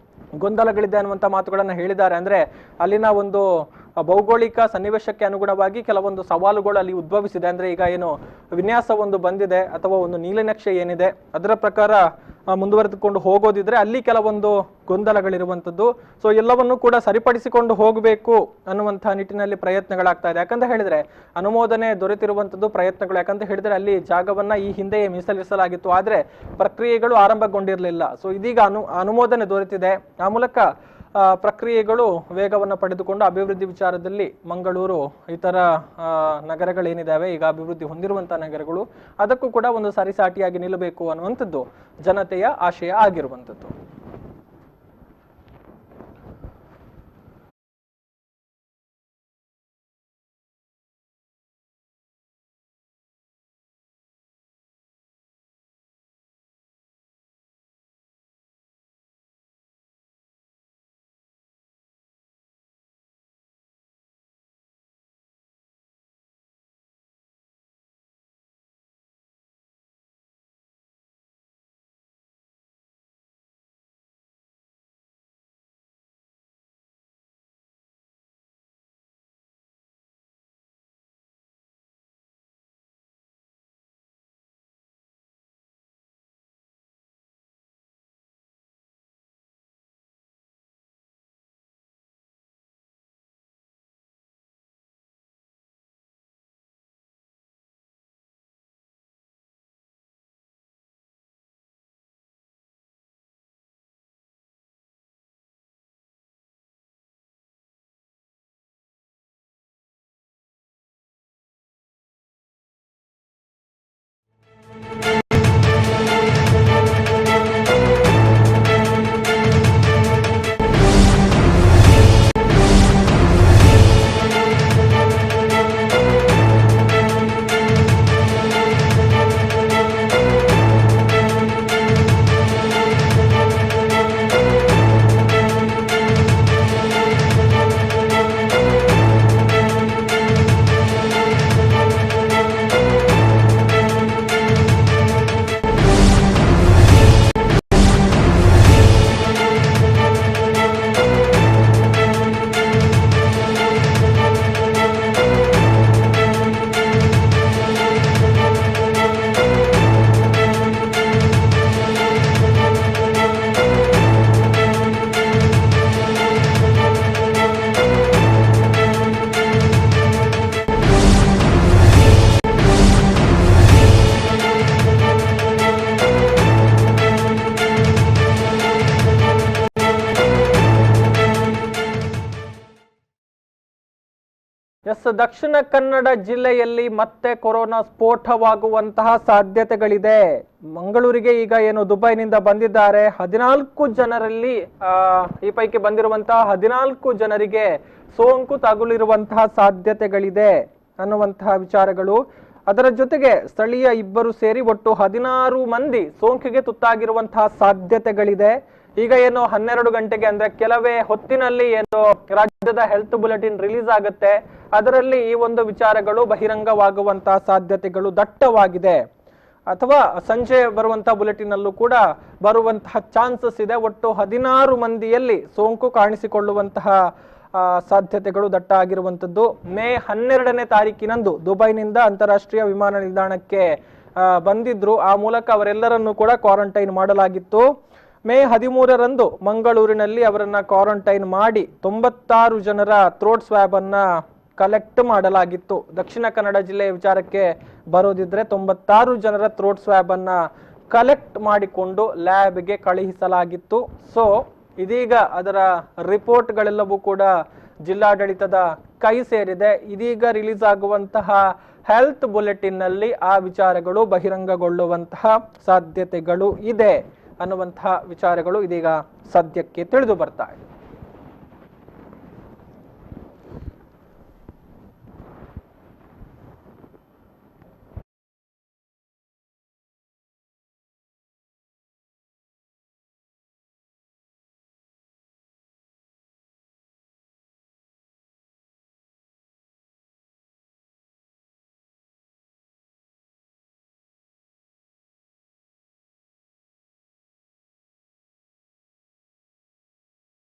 ಗೊಂದಲಗಳಿದೆ ಅನ್ನುವಂಥ ಮಾತುಗಳನ್ನು ಹೇಳಿದ್ದಾರೆ. ಅಂದ್ರೆ ಅಲ್ಲಿನ ಒಂದು ಭೌಗೋಳಿಕ ಸನ್ನಿವೇಶಕ್ಕೆ ಅನುಗುಣವಾಗಿ ಕೆಲವೊಂದು ಸವಾಲುಗಳು ಅಲ್ಲಿ ಉದ್ಭವಿಸಿದೆ. ಅಂದ್ರೆ ಈಗ ಏನು ವಿನ್ಯಾಸ ಒಂದು ಬಂದಿದೆ ಅಥವಾ ಒಂದು ನೀಲನಕ್ಷೆ ಏನಿದೆ ಅದರ ಪ್ರಕಾರ ಮುಂದುವರೆದುಕೊಂಡು ಹೋಗೋದಿದ್ರೆ ಅಲ್ಲಿ ಕೆಲವೊಂದು ಗೊಂದಲಗಳಿರುವಂಥದ್ದು. ಸೊ ಎಲ್ಲವನ್ನೂ ಕೂಡ ಸರಿಪಡಿಸಿಕೊಂಡು ಹೋಗಬೇಕು ಅನ್ನುವಂತಹ ನಿಟ್ಟಿನಲ್ಲಿ ಪ್ರಯತ್ನಗಳಾಗ್ತಾ ಇದೆ. ಯಾಕಂತ ಹೇಳಿದ್ರೆ ಅನುಮೋದನೆ ದೊರೆತಿರುವಂಥದ್ದು ಪ್ರಯತ್ನಗಳು. ಯಾಕಂತ ಹೇಳಿದ್ರೆ ಅಲ್ಲಿ ಜಾಗವನ್ನ ಈ ಹಿಂದೆಯೇ ಮೀಸಲಿರಿಸಲಾಗಿತ್ತು, ಆದ್ರೆ ಪ್ರಕ್ರಿಯೆಗಳು ಆರಂಭಗೊಂಡಿರಲಿಲ್ಲ. ಸೊ ಇದೀಗ ಅನುಮೋದನೆ ದೊರೆತಿದೆ. ಆ ಮೂಲಕ ಪ್ರಕ್ರಿಯೆಗಳು ವೇಗವನ್ನು ಪಡೆದುಕೊಂಡು ಅಭಿವೃದ್ಧಿ ವಿಚಾರದಲ್ಲಿ ಮಂಗಳೂರು ಇತರ ನಗರಗಳೇನಿದ್ದಾವೆ ಈಗ ಅಭಿವೃದ್ಧಿ ಹೊಂದಿರುವಂತಹ ನಗರಗಳು ಅದಕ್ಕೂ ಕೂಡ ಒಂದು ಸರಿಸಾಟಿಯಾಗಿ ನಿಲ್ಲಬೇಕು ಅನ್ನುವಂಥದ್ದು ಜನತೆಯ ಆಶಯ ಆಗಿರುವಂಥದ್ದು. ಎಸ್, ದಕ್ಷಿಣ ಕನ್ನಡ ಜಿಲ್ಲೆಯಲ್ಲಿ ಮತ್ತೆ ಕೊರೋನಾ ಸ್ಫೋಟವಾಗುವಂತಹ ಸಾಧ್ಯತೆಗಳಿದೆ. ಮಂಗಳೂರಿಗೆ ಈಗ ಏನು ದುಬೈನಿಂದ ಬಂದಿದ್ದಾರೆ 14 ಜನರಲ್ಲಿ ಈ ಪೈಕಿ ಬಂದಿರುವಂತಹ 14 ಜನರಿಗೆ ಸೋಂಕು ತಗುಲಿರುವಂತಹ ಸಾಧ್ಯತೆಗಳಿದೆ ಅನ್ನುವಂತಹ ವಿಚಾರಗಳು. ಅದರ ಜೊತೆಗೆ ಸ್ಥಳೀಯ 2 ಸೇರಿ ಒಟ್ಟು 16 ಮಂದಿ ಸೋಂಕಿಗೆ ತುತ್ತಾಗಿರುವಂತಹ ಸಾಧ್ಯತೆಗಳಿದೆ. ಈಗ ಏನು 12 ಗಂಟೆಗೆ ಅಂದ್ರೆ ಕೆಲವೇ ಹೊತ್ತಿನಲ್ಲಿ ಏನು ರಾಜ್ಯದ ಹೆಲ್ತ್ ಬುಲೆಟಿನ್ ರಿಲೀಸ್ ಆಗುತ್ತೆ, ಅದರಲ್ಲಿ ಈ ಒಂದು ವಿಚಾರಗಳು ಬಹಿರಂಗವಾಗುವಂತಹ ಸಾಧ್ಯತೆಗಳು ದಟ್ಟವಾಗಿದೆ. ಅಥವಾ ಸಂಜೆ ಬರುವಂತಹ ಬುಲೆಟಿನ್ ಅಲ್ಲೂ ಕೂಡ ಬರುವಂತಹ ಚಾನ್ಸಸ್ ಇದೆ. ಒಟ್ಟು 16 ಮಂದಿಯಲ್ಲಿ ಸೋಂಕು ಕಾಣಿಸಿಕೊಳ್ಳುವಂತಹ ಸಾಧ್ಯತೆಗಳು ದಟ್ಟ ಆಗಿರುವಂತದ್ದು. ಮೇ 12ನೇ ತಾರೀಕಿನಂದು ದುಬೈನಿಂದ ಅಂತಾರಾಷ್ಟ್ರೀಯ ವಿಮಾನ ನಿಲ್ದಾಣಕ್ಕೆ ಬಂದಿದ್ರು. ಆ ಮೂಲಕ ಅವರೆಲ್ಲರನ್ನೂ ಕೂಡ ಕ್ವಾರಂಟೈನ್ ಮಾಡಲಾಗಿತ್ತು. ಮೇ 13ರಂದು ಮಂಗಳೂರಿನಲ್ಲಿ ಅವರನ್ನ ಕ್ವಾರಂಟೈನ್ ಮಾಡಿ 96 ಜನರ ಥ್ರೋಟ್ ಸ್ವ್ಯಾಬ್ ಅನ್ನ ಕಲೆಕ್ಟ್ ಮಾಡಲಾಗಿತ್ತು. ದಕ್ಷಿಣ ಕನ್ನಡ ಜಿಲ್ಲೆಯ ವಿಚಾರಕ್ಕೆ ಬರೋದಿದ್ರೆ 96 ಜನರ ಥ್ರೋಟ್ ಸ್ವ್ಯಾಬ್ ಅನ್ನ ಕಲೆಕ್ಟ್ ಮಾಡಿಕೊಂಡು ಲ್ಯಾಬ್ಗೆ ಕಳುಹಿಸಲಾಗಿತ್ತು. ಸೊ ಇದೀಗ ಅದರ ರಿಪೋರ್ಟ್ಗಳೆಲ್ಲವೂ ಕೂಡ ಜಿಲ್ಲಾಡಳಿತದ ಕೈ ಸೇರಿದೆ. ಇದೀಗ ರಿಲೀಸ್ ಆಗುವಂತಹ ಹೆಲ್ತ್ ಬುಲೆಟಿನ್ ನಲ್ಲಿ ಆ ವಿಚಾರಗಳು ಬಹಿರಂಗಗೊಳ್ಳುವಂತಹ ಸಾಧ್ಯತೆಗಳು ಇದೆ ಅನ್ನುವಂತಹ ವಿಚಾರಗಳು ಇದೀಗ ಸದ್ಯಕ್ಕೆ ತಿಳಿದು ಬರ್ತಾ ಇದೆ.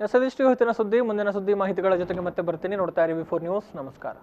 ಎಸ್, ಇದಿಷ್ಟು ಇವತ್ತಿನ ಸುದ್ದಿ. ಮುಂದಿನ ಸುದ್ದಿ ಮಾಹಿತಿಗಳ ಜೊತೆಗೆ ಮತ್ತೆ ಬರ್ತೀನಿ. ನೋಡ್ತಾ ಇರಿ V4 ನ್ಯೂಸ್. ನಮಸ್ಕಾರ.